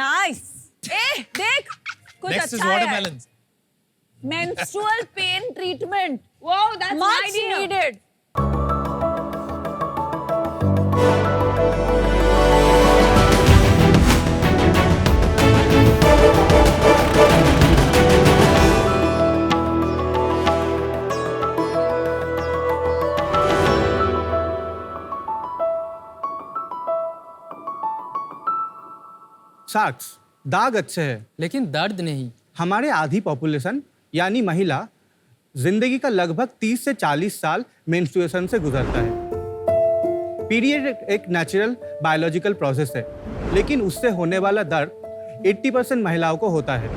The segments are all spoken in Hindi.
नाइस। ए देख कुछ Next is अच्छा है। watermelons. Menstrual pain treatment. Wow, that's my Much idea. needed. Socks दाग अच्छे हैं, लेकिन दर्द नहीं। हमारे आधी पॉपुलेशन यानी महिला जिंदगी का लगभग 30 से 40 साल मेंस्ट्रुएशन से गुजरता है। पीरियड एक नेचुरल बायोलॉजिकल प्रोसेस है, लेकिन उससे होने वाला दर्द 80% महिलाओं को होता है।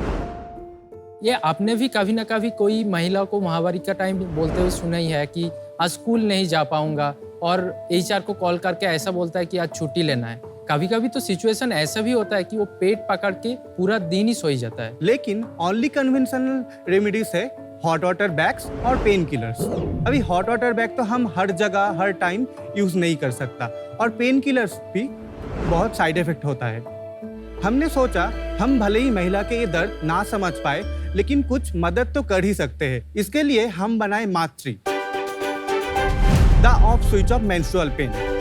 ये आपने भी कभी ना कभी कोई महिला को माहवारी का टाइम बोलते हुए सुना ही है कि आज स्कूल नहीं जा पाऊंगा, और HR को कॉल करके ऐसा बोलता है कि आज छुट्टी लेना है। कभी कभी तो सिचुएशन ऐसा भी होता है कि वो पेट पकड़ के पूरा दिन ही सोई जाता है। लेकिन ओनली कन्वेंशनल रेमेडीज है हॉट वाटर बैग्स और पेन किलर्स। अभी हॉट वाटर बैग तो हम हर जगह हर टाइम यूज नहीं कर सकता, और पेन किलर्स भी बहुत साइड इफेक्ट होता है। हमने सोचा हम भले ही महिला के ये दर्द ना समझ पाए, लेकिन कुछ मदद तो कर ही सकते हैं। इसके लिए हम बनाए मातृ, the off switch off menstrual pain.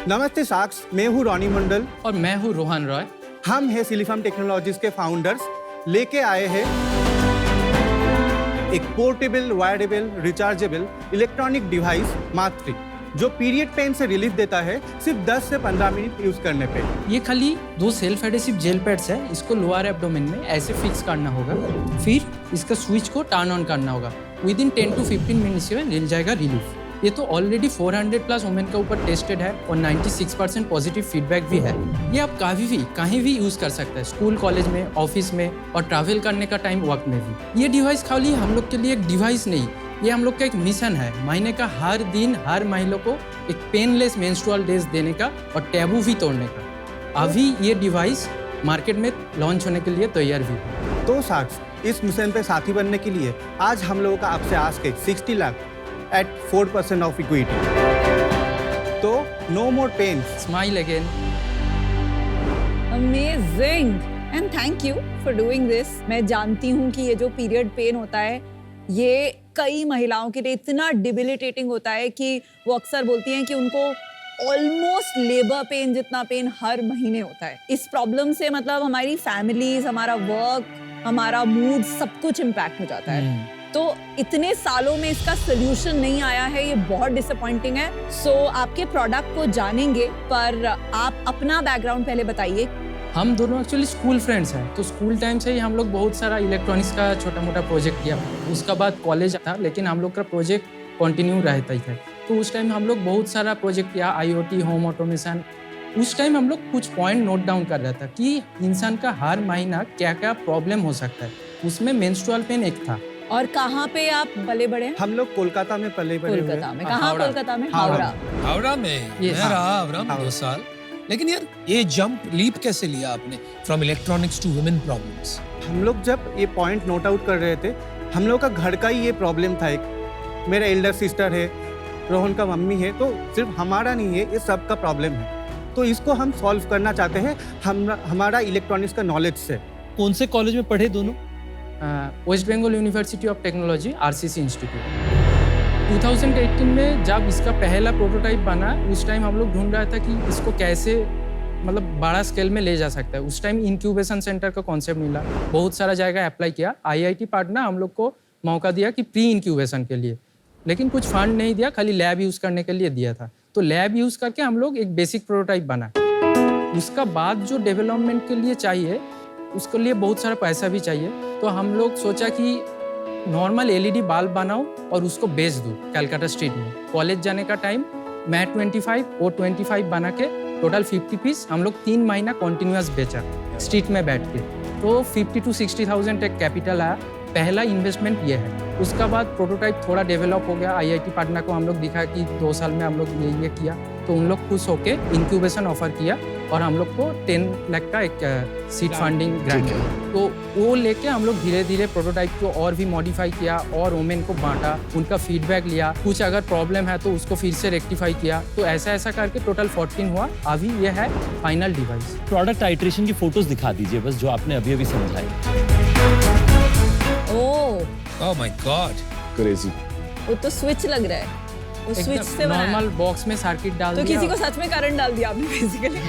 नमस्ते साक्स, मैं हूँ रॉनी मंडल और मैं हूँ रोहन रॉय। हम है सिलिफार्म टेक्नोलॉजीज के फाउंडर्स। लेके आए हैं एक पोर्टेबल, वायरेबल, रिचार्जेबल इलेक्ट्रॉनिक डिवाइस मातृ, जो पीरियड पेन से रिलीफ देता है सिर्फ 10 से 15 मिनट यूज करने पे। ये खाली 2 सेल्फ एडेसिव जेल पैड्स है। इसको लोअर एब्डोमेन में ऐसे फिक्स करना होगा, फिर इसका स्विच को टर्न ऑन करना होगा। विद इन 10 to 15 मिनट्स में मिल जाएगा रिलीफ। ये तो ऑलरेडी 400 प्लस वुमेन के ऊपर टेस्टेड है और 96% पॉजिटिव फीडबैक भी है। ये आप कभी भी कहीं भी यूज कर सकते हैं, स्कूल, कॉलेज में, ऑफिस में, और ट्रैवल करने का टाइम वक्त में भी। ये डिवाइस खाली हम लोग के लिए एक डिवाइस नहीं, ये हम लोग का एक मिशन है, महीने का हर दिन हर महिला को एक पेनलेस मेंस्ट्रुअल डेज देने का और टैबू भी तोड़ने का। अभी ये डिवाइस मार्केट में लॉन्च होने के लिए तैयार भी है। तो साक्स, इस मिशन पे साथी बनने के लिए आज हम लोगों का आपसे आस्क है 60 लाख at 4% of equity. तो no more pain. Smile again. Amazing and thank you for doing this. मैं जानती हूँ कि ये जो पीरियड पेन होता है, ये कई महिलाओं के लिए इतना डिबिलिटेटिंग होता है कि वो अक्सर बोलती हैं कि उनको ऑलमोस्ट लेबर पेन जितना पेन हर महीने होता है। इस प्रॉब्लम से मतलब हमारी फैमिलीज, हमारा वर्क, हमारा मूड, सब कुछ इम्पैक्ट हो जाता है। तो इतने सालों में इसका सोल्यूशन नहीं आया है, ये बहुत डिसअपॉइंटिंग है। सो आपके प्रोडक्ट को जानेंगे, पर आप अपना बैकग्राउंड पहले बताइए। हम दोनों एक्चुअली स्कूल फ्रेंड्स हैं, तो स्कूल टाइम से ही हम लोग बहुत सारा इलेक्ट्रॉनिक्स का छोटा मोटा प्रोजेक्ट किया। उसका बाद कॉलेज था, लेकिन हम लोग का प्रोजेक्ट कंटिन्यू रहता ही था। तो उस टाइम हम लोग बहुत सारा प्रोजेक्ट किया, IoT, होम ऑटोमेशन। उस टाइम हम लोग कुछ पॉइंट नोट डाउन कर रहा था कि इंसान का हर महीना क्या क्या प्रॉब्लम हो सकता है। उसमें मेंस्ट्रुअल पेन एक था। और कहाँ पे आप पले बड़े हैं? हम लोग कोलकाता में पले बड़े हुए। कोलकाता में। कहाँ? हावड़ा। कोलकाता में हावड़ा। हावड़ा में Yes. मैं रहा अवरम 2 साल। लेकिन यार ये जंप लीप कैसे लिया आपने from electronics to women problems? हम लोग जब ये पॉइंट नोट आउट कर रहे थे, हम लोग का घर का ही ये प्रॉब्लम था। एक मेरा एल्डर सिस्टर है, रोहन का मम्मी है, तो सिर्फ हमारा नहीं है, ये सब का प्रॉब्लम है। तो इसको हम सॉल्व करना चाहते हैं हमारा इलेक्ट्रॉनिक्स का नॉलेज से। कौन से कॉलेज में पढ़े दोनों? West Bengal University of Technology, RCC institute. 2018 में जब इसका पहला प्रोटोटाइप बना, उस टाइम हम लोग ढूंढ रहा था कि इसको कैसे मतलब बड़ा स्केल में ले जा सकता है। उस टाइम इंक्यूबेशन सेंटर का कॉन्सेप्ट मिला, बहुत सारा जगह अप्लाई किया। IIT पाटना हम लोग को मौका दिया कि प्री इंक्यूबेशन के लिए, लेकिन कुछ फंड नहीं दिया, खाली लैब यूज़ करने के लिए दिया था। तो लैब यूज़ करके हम लोग एक बेसिक प्रोटोटाइप बना। उसका बाद जो डेवलपमेंट के लिए चाहिए, उसके लिए बहुत सारा पैसा भी चाहिए। तो हम लोग सोचा कि नॉर्मल LED बल्ब बनाऊं और उसको बेच दूं कलकत्ता स्ट्रीट में। कॉलेज जाने का टाइम मैं 25 और 25 बना के टोटल 50 पीस हम लोग 3 महीना कॉन्टिन्यूस बेचा स्ट्रीट में बैठ के। तो 50 to 60,000 एक कैपिटल आया। पहला इन्वेस्टमेंट ये है। उसका बाद प्रोटोटाइप थोड़ा डेवलप हो गया। IIT पाटना को हम लोग दिखा कि 2 साल में हम लोग ये किया, तो उन लोग खुश होके इंक्यूबेशन ऑफर किया और हम लोग को 10 लाख का एक सीड फंडिंग ग्रांट ठीक मिला। तो वो लेके हम लोग धीरे धीरे प्रोटोटाइप को और भी मॉडिफाई किया और वोमेन को बांटा, उनका फीडबैक लिया, कुछ अगर प्रॉब्लम है तो उसको फिर से रेक्टिफाई किया। तो ऐसा ऐसा करके टोटल 14 हुआ। अभी ये है फाइनल डिवाइस। प्रोडक्ट आइट्रेशन की फोटोज दिखा दीजिए बस, जो आपने अभी अभी समझाई। ओह, ओह माय गॉड, क्रेजी। वो तो स्विच लग रहा है, वो स्विच से बना है। नॉर्मल बॉक्स में सर्किट डाल तो दिया। किसी को सच में करंट डाल दिया आपने बेसिकली।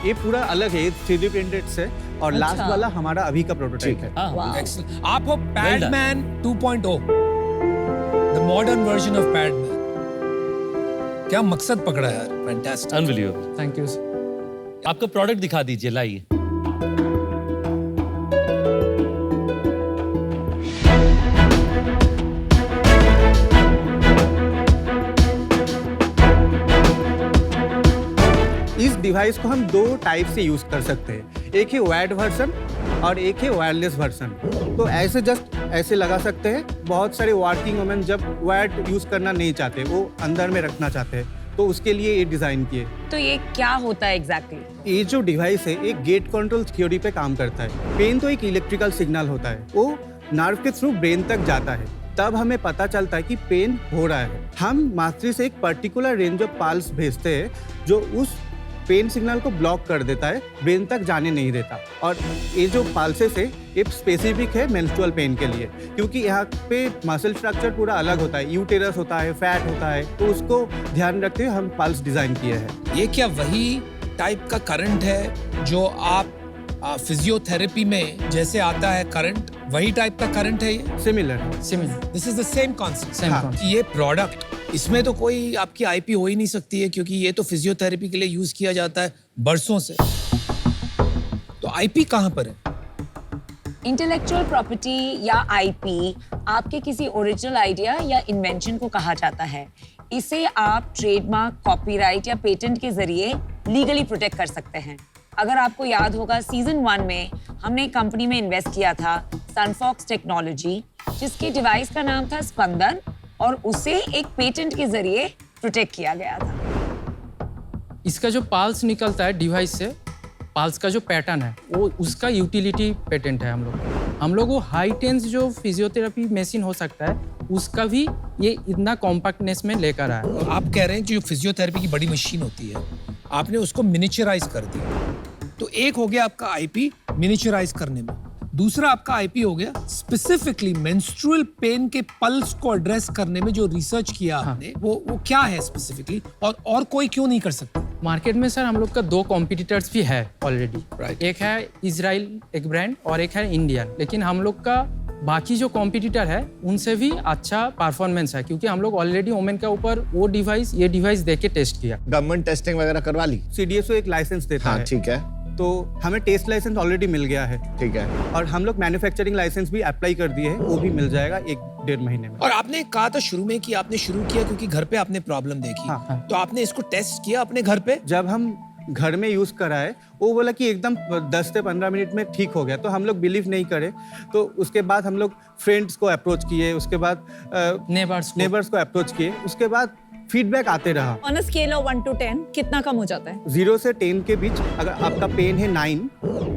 ये पूरा अलग है, 3D प्रिंटेड से, और अच्छा। लास्ट वाला हमारा अभी का प्रोटोटाइप है। हाँ, वाह। एक्सीलेंट। आप हो Padman 2.0, the modern version of Padman. क्या मकसद पकड़ा है यार, fantastic. Unbelievable. Thank you sir. आपका प्रोडक्ट दिखा दीजिए, लाइए। इस डिवाइस को हम दो टाइप से यूज कर सकते हैं, एक है वायर्ड वर्जन और एक है वायरलेस वर्जन। तो ऐसे जस्ट ऐसे लगा सकते हैं। बहुत सारे वर्किंग वुमेन जब वायर्ड यूज करना नहीं चाहते, वो अंदर में रखना चाहते हैं, तो उसके लिए ये डिजाइन किए। तो ये क्या होता है एग्जैक्टली? ये जो डिवाइस है एक गेट कंट्रोल थ्योरी पे काम करता है। पेन तो एक इलेक्ट्रिकल सिग्नल होता है, वो नर्व के थ्रू ब्रेन तक जाता है, तब हमें पता चलता है कि पेन हो रहा है। हम मास्टरी से एक पर्टिकुलर रेंज ऑफ पल्स भेजते हैं जो उस पेन सिग्नल को ब्लॉक कर देता है, ब्रेन तक जाने नहीं देता। और ये जो पल्सेस है ये स्पेसिफिक है मेंस्ट्रुअल पेन के लिए, क्योंकि यहाँ पे मसल स्ट्रक्चर पूरा अलग होता है, यूटेरस होता है, फैट होता है, तो उसको ध्यान रखते हुए हम पल्स डिजाइन किए हैं। ये क्या वही टाइप का करंट है जो आप फिजियोथेरेपी में जैसे आता है करंट, वही टाइप का करंट है ये? Similar. Similar this is the same concept. Same हाँ। कॉन्सेप्ट। ये प्रोडक्ट, इसमें तो कोई आपकी आईपी हो ही नहीं सकती है, क्योंकि ये तो फिजियोथेरेपी के लिए यूज किया जाता है बरसों से। तो आईपी कहाँ पर है? इंटेलेक्चुअल प्रॉपर्टी या आईपी आपके किसी ओरिजिनल आइडिया या इन्वेंशन को कहा जाता है। इसे आप ट्रेडमार्क, कॉपीराइट या पेटेंट के जरिए लीगली प्रोटेक्ट कर सकते हैं। अगर आपको याद होगा, सीजन 1 में हमने एक कंपनी में इन्वेस्ट किया था, सनफॉक्स टेक्नोलॉजी, जिसके डिवाइस का नाम था स्पंदन, और उसे एक पेटेंट के जरिए प्रोटेक्ट किया गया था। इसका जो पल्स निकलता है डिवाइस से, पल्स का जो पैटर्न है वो उसका यूटिलिटी पेटेंट है हम लोग वो हाई टेंस जो फिजियोथेरेपी मशीन हो सकता है उसका भी ये इतना कॉम्पैक्टनेस में लेकर आया। और आप कह रहे हैं कि जो फिजियोथेरेपी की बड़ी मशीन होती है, आपने उसको मिनिचराइज कर दिया। तो एक हो गया आपका आईपी मिनिचराइज करने में, दूसरा आपका आईपी हो गया स्पेसिफिकली मेंस्ट्रुअल पेन के पल्स को एड्रेस करने में जो रिसर्च किया आपने, वो क्या है स्पेसिफिकली, और कोई क्यों नहीं कर सकता? मार्केट में सर हम लोग का 2 कॉम्पिटिटर्स भी है ऑलरेडी। Right. एक है इजराइल एक ब्रांड और एक है इंडियन, लेकिन हम लोग का बाकी जो कॉम्पिटिटर है उनसे भी अच्छा परफॉर्मेंस है, क्योंकि हम लोग ऑलरेडी ओमेन के ऊपर वो डिवाइस ये डिवाइस दे के टेस्ट किया। गवर्नमेंट टेस्टिंग वगैरह करवा ली? CDSO एक लाइसेंस देता हाँ है, ठीक है, तो हमें टेस्ट लाइसेंस ऑलरेडी मिल गया है, ठीक है। और हम लोग मैन्युफैक्चरिंग लाइसेंस भी अप्लाई कर दिए हैं, वो भी मिल जाएगा 1-1.5 महीने में। और आपने कहा था शुरू में कि आपने शुरू किया क्योंकि घर पे आपने प्रॉब्लम देखी। हाँ। तो आपने इसको टेस्ट किया अपने घर पे? जब हम घर में यूज कराए, वो बोला कि एकदम 10 से 15 मिनट में ठीक हो गया, तो हम लोग बिलीव नहीं करे। तो उसके बाद हम लोग फ्रेंड्स को अप्रोच किए, उसके बाद नेबर्स को अप्रोच किए, उसके बाद फीडबैक आते रहा। On a scale of 1 to 10 कितना कम हो जाता है? 0 से 10 के बीच अगर आपका पेन है 9,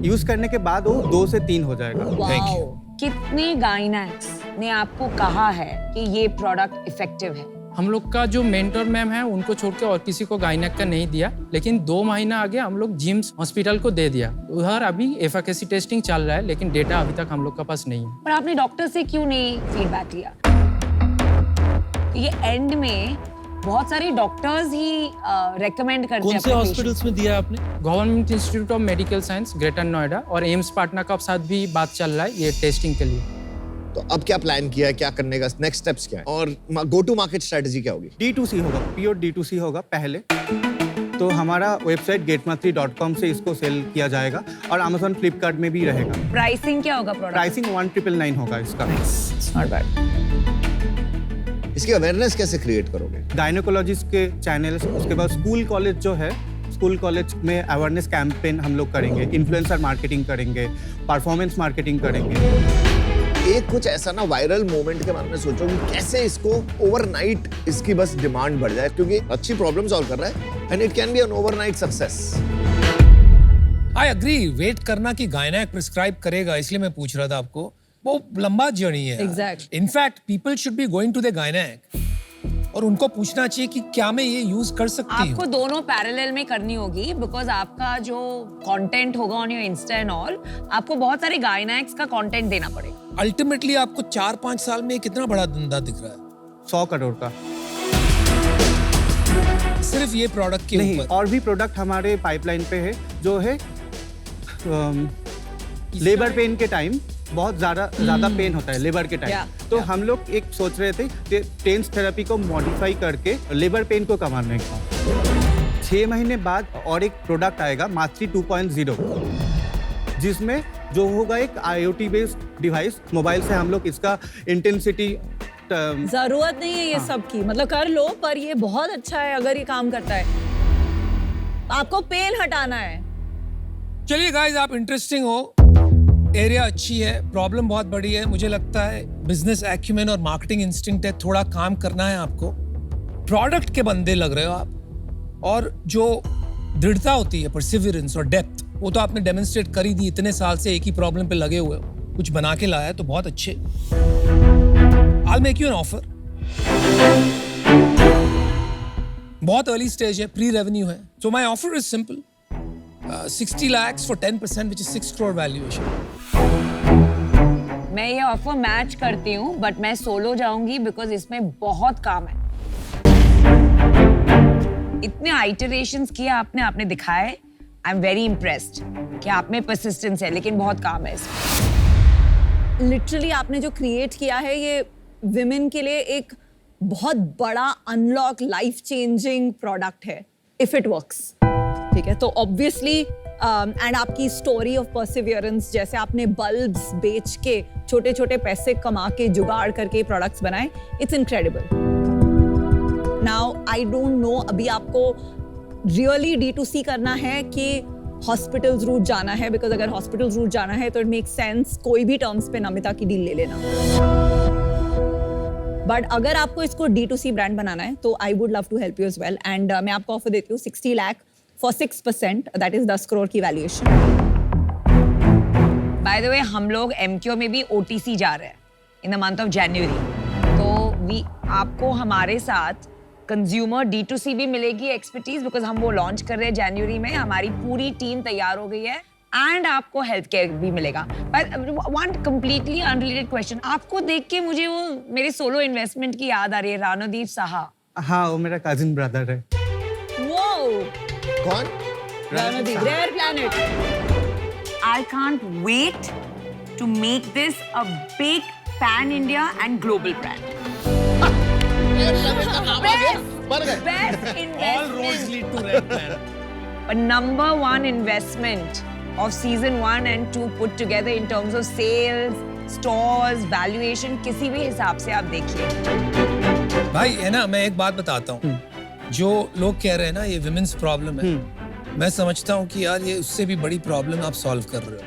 यूज करने के बाद वो 2 से 3 हो जाएगा। Thank you. कितने गाइनेक्स ने आपको कहा है कि ये प्रोडक्ट इफेक्टिव है? हम लोग का जो मेंटर मैम है उनको छोड़ के और किसी को गायनेक का नहीं दिया, लेकिन 2 महीना आगे हम लोग जिम्स हॉस्पिटल को दे दिया। उधर अभी एफिकेसी टेस्टिंग चल रहा है, लेकिन डेटा अभी तक हम लोग के पास नहीं है। पर आपने डॉक्टर से क्यों नहीं फीडबैक लिया? ये एंड में बहुत सारे डॉक्टर्स ही रेकमेंड करते कौन हैं से अपने हॉस्पिटल्स में दिया आपने? Government institute of medical science greater Noida और एम्स पाटना का साथ भी बात चल रहा है ये टेस्टिंग के लिए। तो अब क्या प्लान किया है, क्या करने का नेक्स्ट स्टेप्स क्या है, और गो टू मार्केट स्ट्रेटजी क्या होगी? D2C होगा, प्योर D2C होगा पहले। तो हमारा वेबसाइट getmatri.com से इसको सेल किया जाएगा, और Amazon, Flipkart में भी रहेगा। प्राइसिंग क्या होगा प्रोडक्ट? प्राइसिंग 1999 होगा इसका। Not bad. इसकी अवेयरनेस कैसे क्रिएट करोगे? गायनोकोलॉजिस्ट के चैनल्स, उसके बाद स्कूल कॉलेज जो है, स्कूल कॉलेज में अवेयरनेस कैंपेन हम लोग करेंगे, इन्फ्लुएंसर मार्केटिंग करेंगे, परफॉर्मेंस मार्केटिंग करेंगे। एक कुछ ऐसा ना वायरल मोमेंट के बारे में सोचो कि कैसे इसको ओवरनाइट इसकी बस डिमांड बढ़ जाए, क्योंकि अच्छी प्रॉब्लम सॉल्व कर रहा है and it can be an overnight success. I agree, wait करना कि गायनेक प्रिस्क्राइब करेगा, इसलिए मैं पूछ रहा था आपको। वो लंबा जर्नी है। Exactly. In fact people should be going to the गायनेक और उनको पूछना चाहिए कि क्या मैं ये यूज कर सकती आपको हूँ। दोनों पैरेलल में करनी होगी, बिकॉज आपका जो कंटेंट होगा on your Insta and all, आपको बहुत सारे गायनेक्स का कंटेंट देना पड़ेगा। अल्टीमेटली आपको 4-5 साल में कितना बड़ा धंधा दिख रहा है? 100 करोड़ का। सिर्फ ये प्रोडक्ट के नहीं, ऊपर। और भी प्रोडक्ट हमारे पाइपलाइन पे है जो है लेबर पेन के टाइम बहुत ज्यादा पेन होता है लेबर के टाइम। Yeah, तो हम लोग एक सोच रहे थे टेंस थेरेपी को मॉडिफाई करके लेबर पेन को कमाने का। 6 महीने बाद और एक प्रोडक्ट आएगा मातृ 2.0, जिसमें जो होगा एक IoT बेस्ड डिवाइस। मोबाइल से हम लोग इसका इंटेंसिटी जरूरत नहीं है ये सब की, मतलब कर लो, पर ये बहुत अच्छा है अगर ये काम करता है। आपको पेन हटाना है। चलिए गाइस, आप इंटरेस्टिंग हो, एरिया अच्छी है, प्रॉब्लम बहुत बड़ी है। मुझे लगता है बिजनेस एक्यूमेन और मार्केटिंग इंस्टिंक्ट है, थोड़ा काम करना है आपको। प्रोडक्ट के बंदे लग रहे हो आप, और जो दृढ़ता होती है, परसिवियरेंस और डेप्थ, वो तो आपने डेमोन्स्ट्रेट कर ही दी। इतने साल से एक ही प्रॉब्लम पे लगे हुए हो, कुछ बना के लाया है तो बहुत अच्छे। I'll make you an offer. बहुत अर्ली स्टेज है, प्री रेवेन्यू है। So my offer is simple. 60 lakhs for 10%, which is 6 crore valuation. मैं ये ऑफर मैच करती हूँ, बट मैं सोलो जाऊंगी बिकॉज इसमें बहुत काम है। इतने आइटरेशंस किए आपने दिखाए। आई एम वेरी इम्प्रेस्ड कि आप में परसिस्टेंस है, लेकिन बहुत काम है इसमें। लिटरली आपने जो क्रिएट किया है ये विमेन के लिए एक बहुत बड़ा अनलॉक लाइफ चेंजिंग प्रोडक्ट है, इफ इट वर्क्स। ठीक है, तो ऑब्वियसली एंड आपकी स्टोरी ऑफ परसिवियरेंस, जैसे आपने बल्ब्स बेच के छोटे छोटे पैसे कमा के जुगाड़ करके प्रोडक्ट्स बनाए, it's incredible. Now I don't know अभी आपको रियली D2C करना है कि हॉस्पिटल्स रूट जाना है, बिकॉज अगर हॉस्पिटल्स रूट जाना है तो इट मेक सेंस कोई भी टर्म्स पे नमिता की डील ले लेना। बट अगर आपको इसको D2C ब्रांड बनाना है तो I would love to help you as well. And मैं आपको ऑफर देती हूँ 60 lakh for 6%, that is 10 crore की वैल्यूएशन। बाय द वे, हम लोग MQ में भी OTC जा रहे हैं in the month of January, तो आपको हमारे साथ कंज्यूमर D2C भी मिलेगी एक्सपर्टीज, बिकॉज हम वो लॉन्च कर रहे हैं जनवरी में। हमारी पूरी टीम तैयार हो गई है, एंड आपको हेल्थ केयर भी मिलेगा। But one completely unrelated question, आपको देख के मुझे वो मेरे सोलो इन्वेस्टमेंट की याद आ रही है, रानोदीप साहा। हाँ, वो मेरा कजिन ब्रदर है। वो कौन? Randeep, Rare Planet. I can't wait to make this a big pan-India and global brand. Best investment. But number one investment of season 1 and 2 put together in terms of sales, stores, valuation, किसी भी हिसाब से आप देखिए। भाई है ना, मैं एक बात बताता हूँ, जो लोग कह रहे हैं ना ये विमेन्स प्रॉब्लम है, मैं समझता हूँ कि यार ये उससे भी बड़ी प्रॉब्लम आप सॉल्व कर रहे हो।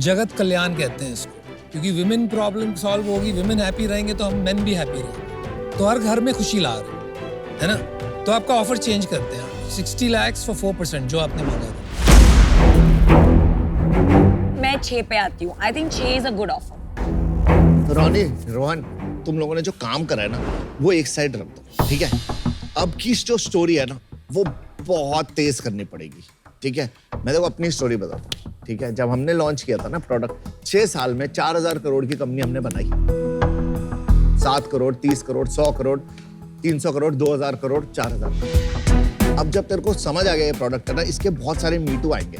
जगत कल्याण कहते हैं इसको, क्योंकि विमेन प्रॉब्लम सॉल्व होगी, विमेन हैप्पी रहेंगे तो हम मेन भी हैप्पी रहेंगे, तो हर घर में खुशी ला रहे है ना। तो आपका ऑफर चेंज करते हैं, 60 lakhs for 4%, जो आपने मांगा था। मैं 6 पे आती हूँ। I think 6 is a good offer. रोनी, रोहन, तुम लोगों ने जो काम करा है ना, वो एक साइड रख दो, ठीक है? अब की जो स्टोरी है ना, वो बहुत तेज करनी पड़ेगी, ठीक है? मैं देखो अपनी स्टोरी बताता हूँ, ठीक है? जब हमने लॉन्च किया था ना प्रोडक्ट, 6 साल में 4000 करोड़ की कंपनी हमने बनाई। 7 करोड़, 30 करोड़, 100 करोड़, 300 करोड़, 2000 करोड़, 4000। अब जब तेरे को समझ आ गया ये प्रोडक्ट है ना, इसके बहुत सारे मीटू आएंगे,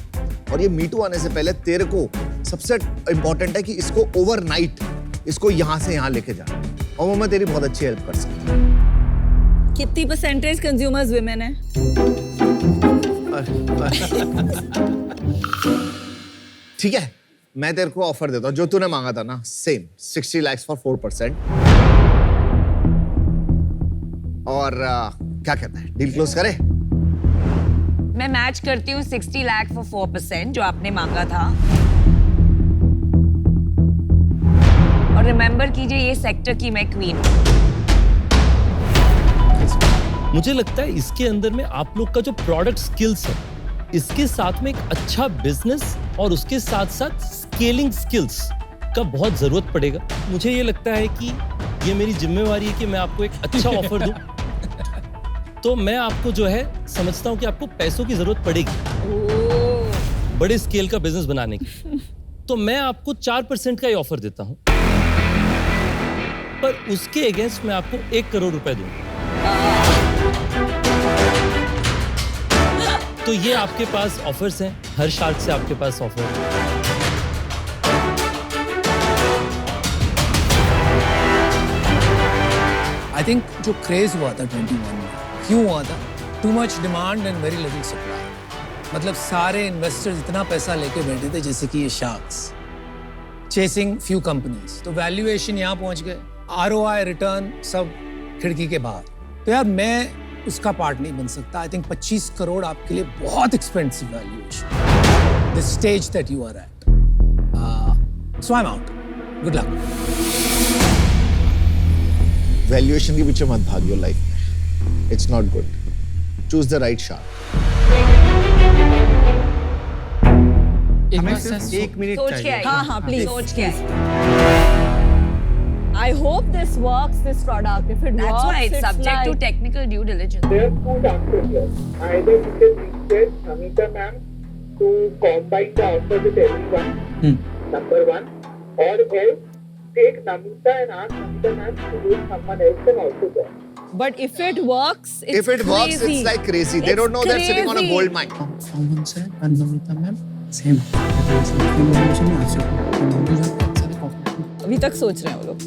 और ये मीटू आने से पहले तेरे को सबसे इंपॉर्टेंट है कि इसको ओवरनाइट इसको यहाँ से यहाँ लेके जाना, और वो मैं तेरी बहुत अच्छी हेल्प कर सकता हूँ। कितनी परसेंटेज कंज्यूमर्स विमेन है? ठीक है, मैं तेरे को ऑफर देता हूँ जो तूने मांगा था ना, सेम 60 lakhs for 4%। और क्या कहता है, डील क्लोज करे? मैं मैच करती हूँ 60 लाख for 4%, जो आपने मांगा था। और रिमेम्बर कीजिए ये सेक्टर की मैं क्वीन। मुझे लगता है इसके अंदर में आप लोग का जो प्रोडक्ट स्किल्स है, इसके साथ में एक अच्छा बिजनेस और उसके साथ साथ स्केलिंग स्किल्स का बहुत जरूरत पड़ेगा। मुझे ये लगता है कि ये मेरी जिम्मेवारी है कि मैं आपको एक अच्छा ऑफर दूं। तो मैं आपको जो है समझता हूं कि आपको पैसों की जरूरत पड़ेगी बड़े स्केल का बिजनेस बनाने की। तो मैं आपको 4% का ही ऑफर देता हूं, पर उसके अगेंस्ट मैं आपको 1 करोड़ रुपए दूंगा। तो ये आपके पास ऑफर्स हैं, हर शार्क से आपके पास ऑफर है। आई थिंक जो क्रेज हुआ था 21 में, क्यों हुआ था? Too much demand and very little supply. मतलब सारे इन्वेस्टर्स इतना पैसा लेके बैठे थे जैसे कि ये शार्क्स चेसिंग फ्यू कंपनीज, तो वैल्यूएशन यहाँ पहुंच गए, ROI रिटर्न सब खिड़की के बाहर। तो यार मैं उसका पार्ट नहीं बन सकता। आई थिंक 25 करोड़ आपके लिए बहुत expensive valuation, the stage that you are at. So I am out, good luck. Valuation के पीछे मत भागियो लाइफ में, it's not good. Choose the right shark. हमें सिर्फ 1 मिनट सोच के चाहिए। आइए। हाँ, please. सोच के आइए। I hope this works, this product. If it That's works, why it's it's subject to like, technical due diligence. There are two chances here. Either you can request Namita ma'am to combine the offer with everyone, number one, or else take Namita and ask Namita ma'am to use someone else and also join. but if it works, it's If it works, crazy. it's like crazy. They don't know they're sitting on a crazy. gold mine. someone said and Namita ma'am same information अभी तक सोच रहे हैं वो लोग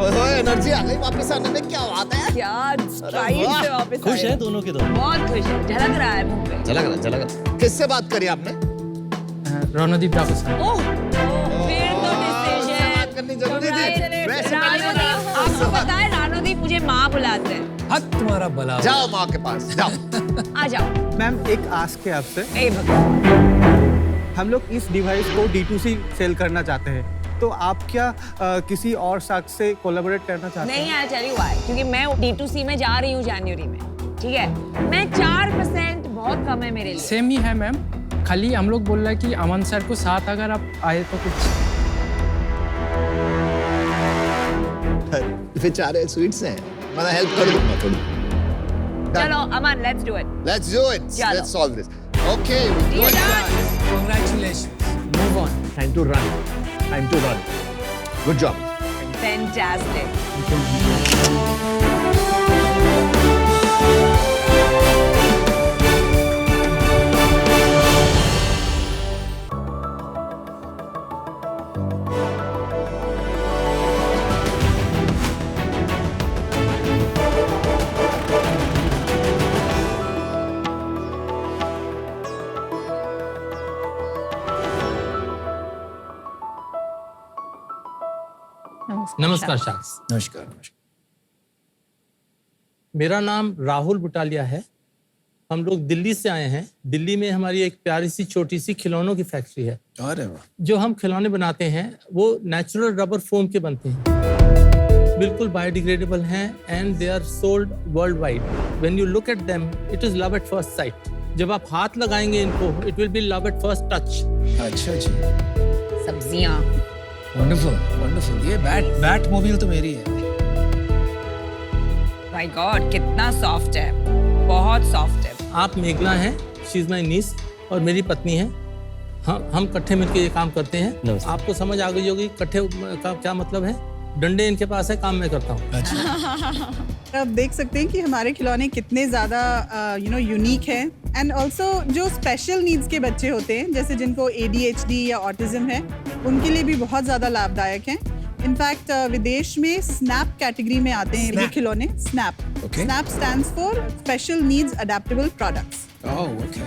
ओए एनर्जी आ गई वापस आने में, क्या बात है? क्या स्ट्राइक से वापस खुश आए। हैं दोनों के दोनों? बहुत खुश है, झलक रहा है मुंह पे। चला। किससे बात करी आपने? रणदीप ठाकुर साहब। ओह, फिर तो डिसीजन। बात करनी जरूरी थी। वैसे रानोदीप, आपको पता है रानोदीप मुझे माँ बुलाते हैं। हद तुम्हारा भला। जाओ माँ के पास जाओ। आ जाओ। मैम एक आस्क है आपसे, ए भगवान। हम लोग इस डिवाइस को D2C सेल करना चाहते हैं, तो आप क्या किसी और शार्क से कोलैबोरेट करना चाहते हैं? नहीं आई टेल यू व्हाई, क्योंकि मैं D2C में जा रही हूँ जनवरी में, ठीक है? मैं 4% बहुत कम है मेरे लिए। सेम ही है मैम, खाली हम लोग बोल रहे हैं कि अमन सर को साथ अगर आप आए तो कुछ। बेचारे स्वीट्स हैं, मैं हेल्प कर दूंगा थोड़ी। चलो Aman, let's do it. Let's do it. चलो। Let's solve this. Okay. Dear Good. dad. Congratulations. Move on. Time to run. Time to run. Good job. Fantastic. नमस्कार शार्क्स। नमस्कार। मेरा नाम राहुल बुटालिया है। हम लोग दिल्ली से आए हैं। दिल्ली में हमारी एक प्यारी सी छोटी सी खिलौनों की फैक्ट्री है। अरे वाह। जो हम खिलौने बनाते हैं वो नेचुरल रबर फोम के बनते हैं, बिल्कुल बायोडिग्रेडेबल हैं and they are sold worldwide. When you look at them it is love at first sight. जब आप हाथ लगाएंगे इनको it will be love at first touch. अच्छा जी, सब्जियां। Wonderful wonderful. ये बैट मोबाइल तो मेरी है। माय गॉड, कितना सॉफ्ट है, बहुत सॉफ्ट है। आप मेघला हैं, शी इज माई नीस और मेरी पत्नी है। हम इकट्ठे मिलकर ये काम करते हैं। नमस्ते। आपको समझ आ गई होगी इकट्ठे का क्या मतलब है। डंडे इनके पास है, काम मैं करता हूँ। अच्छा। आप देख सकते हैं कि हमारे खिलौने कितने ज़्यादा यूनिक हैं एंड ऑल्सो जो स्पेशल नीड्स के बच्चे होते हैं, जैसे जिनको ADHD या ऑटिज्म है, उनके लिए भी बहुत ज़्यादा लाभदायक हैं। इनफैक्ट विदेश में स्नैप कैटेगरी में आते हैं ये खिलौने। Snap Okay. Snap stands for special needs adaptable products. Oh, okay.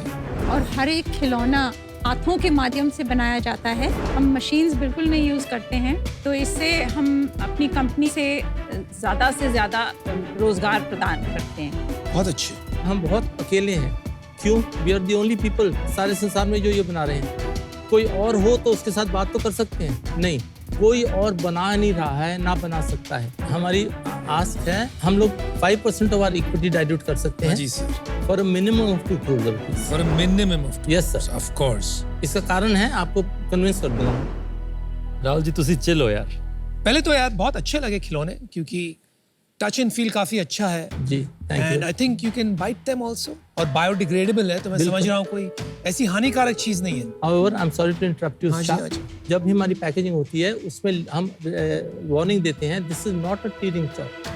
और हर एक खिलौना हाथों के माध्यम से बनाया जाता है। हम मशीन्स बिल्कुल नहीं यूज़ करते हैं, तो इससे हम अपनी कंपनी से ज़्यादा रोज़गार प्रदान करते हैं। बहुत अच्छे। हम बहुत अकेले हैं। क्यों? We are the only people सारे संसार में जो ये बना रहे हैं। कोई और हो तो उसके साथ बात तो कर सकते हैं, नहीं। कोई और बना नहीं रहा है, ना बना सकता है। हमारी आस्क है, हम लोग 5% ऑफ आवर इक्विटी डाइल्यूट कर सकते हैं जी sir, for a minimum of 2 crore rupees. For a minimum of yes sir, of course. इसका कारण है, आपको कन्विंस कर दूंगा। राहुल जी तुसी चिल हो यार। पहले तो यार बहुत अच्छे लगे खिलौने, क्योंकि टच एंड फील काफी अच्छा है जी, thank and you. I think you can bite them also, और बायोडिग्रेडेबल है, तो मैं समझ रहा हूँ कोई ऐसी हानिकारक चीज नहीं है। However, I'm sorry to interrupt you, हाँ जी, Shah. हाँ जी। जब भी हमारी पैकेजिंग होती है उसमें हम वार्निंग देते हैं, this is not a teething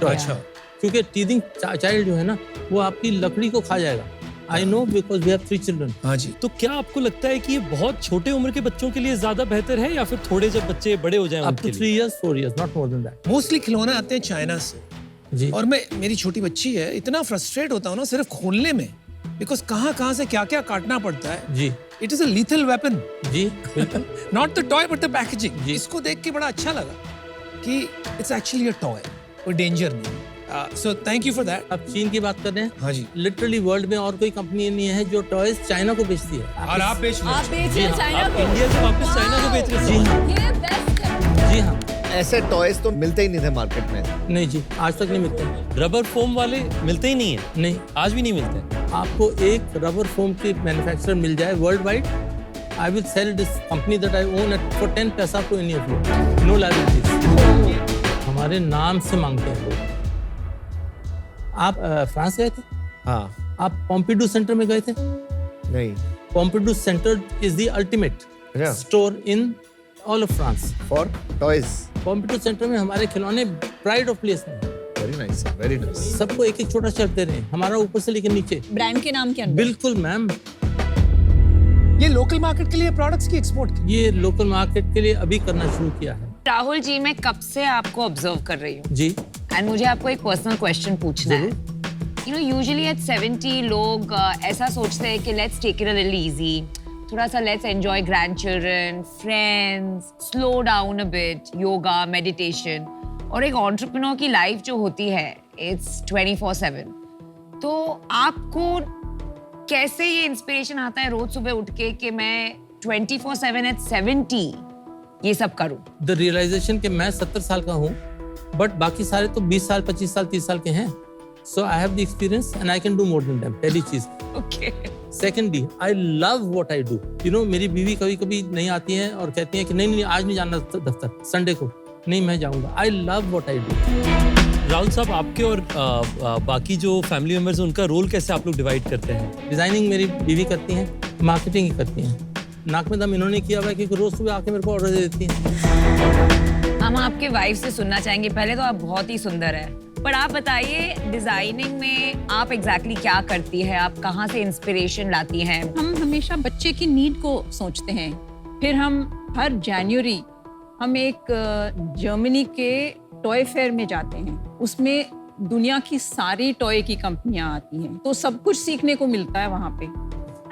toy. अच्छा, क्योंकि टीथिंग चाइल्ड जो है ना, वो आपकी लकड़ी को खा जाएगा। I know, because we have 3 children. हाँ जी। तो क्या आपको लगता है कि ये बहुत छोटे उम्र के बच्चों के लिए ज्यादा बेहतर है, या फिर थोड़े जब बच्चे बड़े हो जाएं अप उनके टू लिए? 3 years, 4 years, not more than that. Mostly खिलौने आते हैं चाइना से, जी, और मेरी छोटी बच्ची है, इतना फ्रस्ट्रेट होता हूँ ना सिर्फ खोलने में, बिकॉज कहाँ से क्या क्या काटना पड़ता है। जी, it is a lethal weapon, जी, बिल्कुल। Not the toy but the packaging. जी। इसको देख के बड़ा अच्छा लगा कि इट्स एक्चुअली अ टॉय, कोई डेंजर नहीं। So thank you for that. अब चीन की बात कर रहे हैं, हाँ जी। लिटरली वर्ल्ड में और कोई कंपनी नहीं है जो टॉयज चाइना को बेचती है। और आप बेच आप बेच रहे हैं चाइना आप को। इंडिया से वापस चाइना को बेच रहे जी हैं? हाँ, ये बेस्ट है। जी हाँ। ऐसे टॉयज तो मिलते ही नहीं थे मार्केट में। नहीं जी, आज तक नहीं मिलते। रबर फोम वाले मिलते ही नहीं है, नहीं, आज भी नहीं मिलते। आपको एक रबर फोम के मैन्युफैक्चरर मिल जाए worldwide, I will sell this company that I own at for 10 पैसा to any of you, no liabilities. हमारे नाम से मांगते हैं लोग। आप फ्रांस गए थे? हाँ, आप पॉम्पिडू सेंटर में गए थे? नहीं, Pompidou centre is the ultimate अच्छा। Store in all of France. For toys. Pompidou centre में हमारे खिलौने प्राइड ऑफ प्लेस में। Very nice, very nice. सबको एक एक छोटा शर्ट दे रहे हैं, हमारा ऊपर से लेकर नीचे। ब्रांड के नाम के अंदर। बिल्कुल मैम, ये लोकल मार्केट के लिए प्रोडक्ट्स की एक्सपोर्ट की। ये लोकल मार्केट के लिए अभी करना शुरू किया है। राहुल जी, मैं कब से आपको ऑब्जर्व कर रही हूँ, जी, एंड मुझे आपको एक पर्सनल क्वेश्चन पूछना है। यू नो, यूजुअली एट 70 लोग ऐसा सोचते हैं कि let's take it a little easy, थोड़ा सा let's enjoy grandchildren, friends, slow down a bit, yoga, meditation. और एक एंटरप्रेन्योर की लाइफ जो होती है, इट्स 24/7। तो आपको कैसे ये इंस्पिरेशन आता है रोज सुबह उठ के कि मैं 24/7 एट 70 ये सब करूं? द रियलाइजेशन कि मैं 70 साल का हूँ, बट बाकी सारे तो 20 साल, 25 साल, 30 साल के हैं। So I have the experience and I can do more than them, पहली चीज। Okay. Secondly, I love what I do. You know, मेरी बीवी कभी कभी नहीं आती है और कहती है कि नहीं नहीं आज नहीं जाना दफ्तर, संडे को नहीं, मैं जाऊंगा। आई love what I do. Rahul साहब, आपके और बाकी जो फैमिली मेंबर्स हैं उनका रोल कैसे आप लोग डिवाइड करते हैं? डिजाइनिंग मेरी बीवी करती हैं, मार्केटिंग ही करती हैं। नाक में दम इन्होंने किया हुआ है क्योंकि रोज सुबह आके मेरे को ऑर्डर दे देती हैं। हम आपके वाइफ से सुनना चाहेंगे। पहले तो आप बहुत ही सुंदर है, पर आप बताइए डिजाइनिंग में आप एग्जैक्टली क्या करती है, आप कहाँ से इंस्पिरेशन लाती हैं? हम हमेशा बच्चे की नीड को सोचते हैं। फिर हम हर जनवरी हम एक जर्मनी के टॉय फेयर में जाते हैं। उसमें दुनिया की सारी टॉय की कंपनियां आती हैं, तो सब कुछ सीखने को मिलता है वहाँ पे।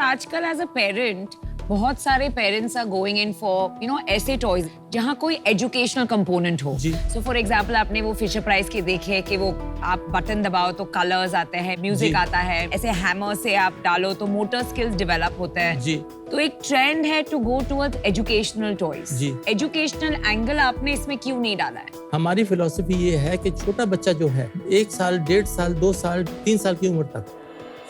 आजकल एज अ पेरेंट बहुत सारे parents are going in for you know ऐसे टॉयज जहाँ कोई एजुकेशनल कंपोनेंट हो। जी। सो फॉर एग्जांपल आपने वो फिशर प्राइस के देखे कि वो आप बटन दबाओ तो कलर्स आते हैं, म्यूजिक जी। आता है, ऐसे हैमर से आप डालो तो मोटर स्किल्स डेवलप होता है। जी, तो एक ट्रेंड है to go towards educational toys. जी। एजुकेशनल एंगल आपने इसमें क्यों नहीं डाला है? हमारी फिलॉसफी ये है कि छोटा बच्चा जो है 1 साल, 1.5 साल, 2 साल, 3 साल की उम्र तक,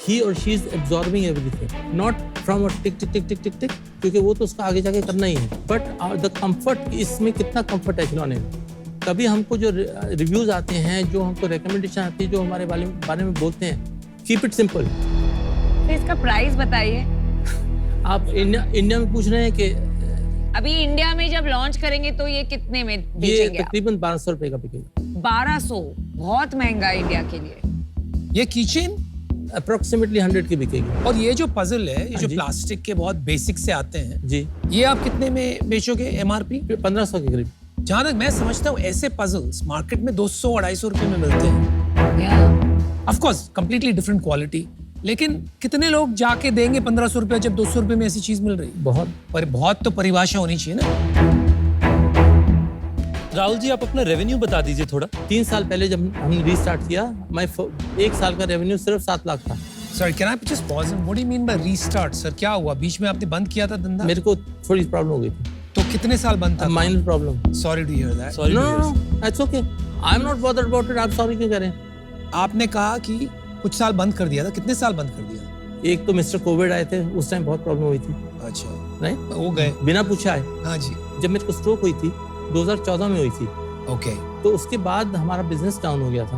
he or she is absorbing everything, not from a टिक टिक टिक टिक टिक टिक, क्योंकि वो तो उसका आगे जाके करना ही है। बट द कंफर्ट, इसमें कितना कंफर्ट है खिलौने में। कभी हमको जो रिव्यूज आते हैं, जो हमको रिकमेंडेशन आती है, जो हमारे बारे में बोलते हैं, कीप इट सिंपल। तो इसका प्राइस बताइए। आप इंडिया में पूछ रहे हैं कि अभी इंडिया में जब लॉन्च करेंगे तो ये कितने में ये बेचेंगे आप? तकरीबन 1200 रुपए का बिकेगा। 1200, बहुत महंगा है इंडिया के लिए। ये कीचेन अप्रोक्सीमेटली 100 की बिकेगी। और ये जो पजल है, ये जो जी। प्लास्टिक के बहुत बेसिक से आते हैं, जी, ये आप कितने में बेचोगे एमआरपी? 1500 के करीब। जहां तक मैं समझता हूँ ऐसे पजल्स मार्केट में 200-250 रुपए में मिलते हैं। Of course completely different quality, लेकिन कितने लोग जाके देंगे 1500 रुपए जब 200 रुपए में ऐसी चीज मिल रही है? बहुत तो परिभाषा होनी चाहिए ना। राहुल जी, आप अपना रेवेन्यू बता दीजिए थोड़ा। 3 साल पहले जब हमने रीस्टार्ट किया, मैं 1 साल का रेवेन्यू सिर्फ 7 लाख था। Sir, can I just pause? What do you mean by restart? Sir, क्या हुआ? बीच में आपने बंद किया था धंधा? मेरे को थोड़ी प्रॉब्लम हो गई थी। तो कितने साल बंद था? Minor problem. Sorry to hear that. Sorry no no it's okay, I am not bothered about it. आप सॉरी क्यों कह रहे हैं? आपने कहा कि कुछ साल बंद कर दिया था, कितने साल बंद कर दिया? एक तो मिस्टर कोविड आए थे, उस टाइम बहुत प्रॉब्लम हुई थी। अच्छा, नहीं वो गए। बिना पूछे आए। हाँ जी, जब मेरे को स्ट्रोक हुई थी 2014 में हुई थी, ओके। तो उसके बाद हमारा बिजनेस डाउन हो गया था।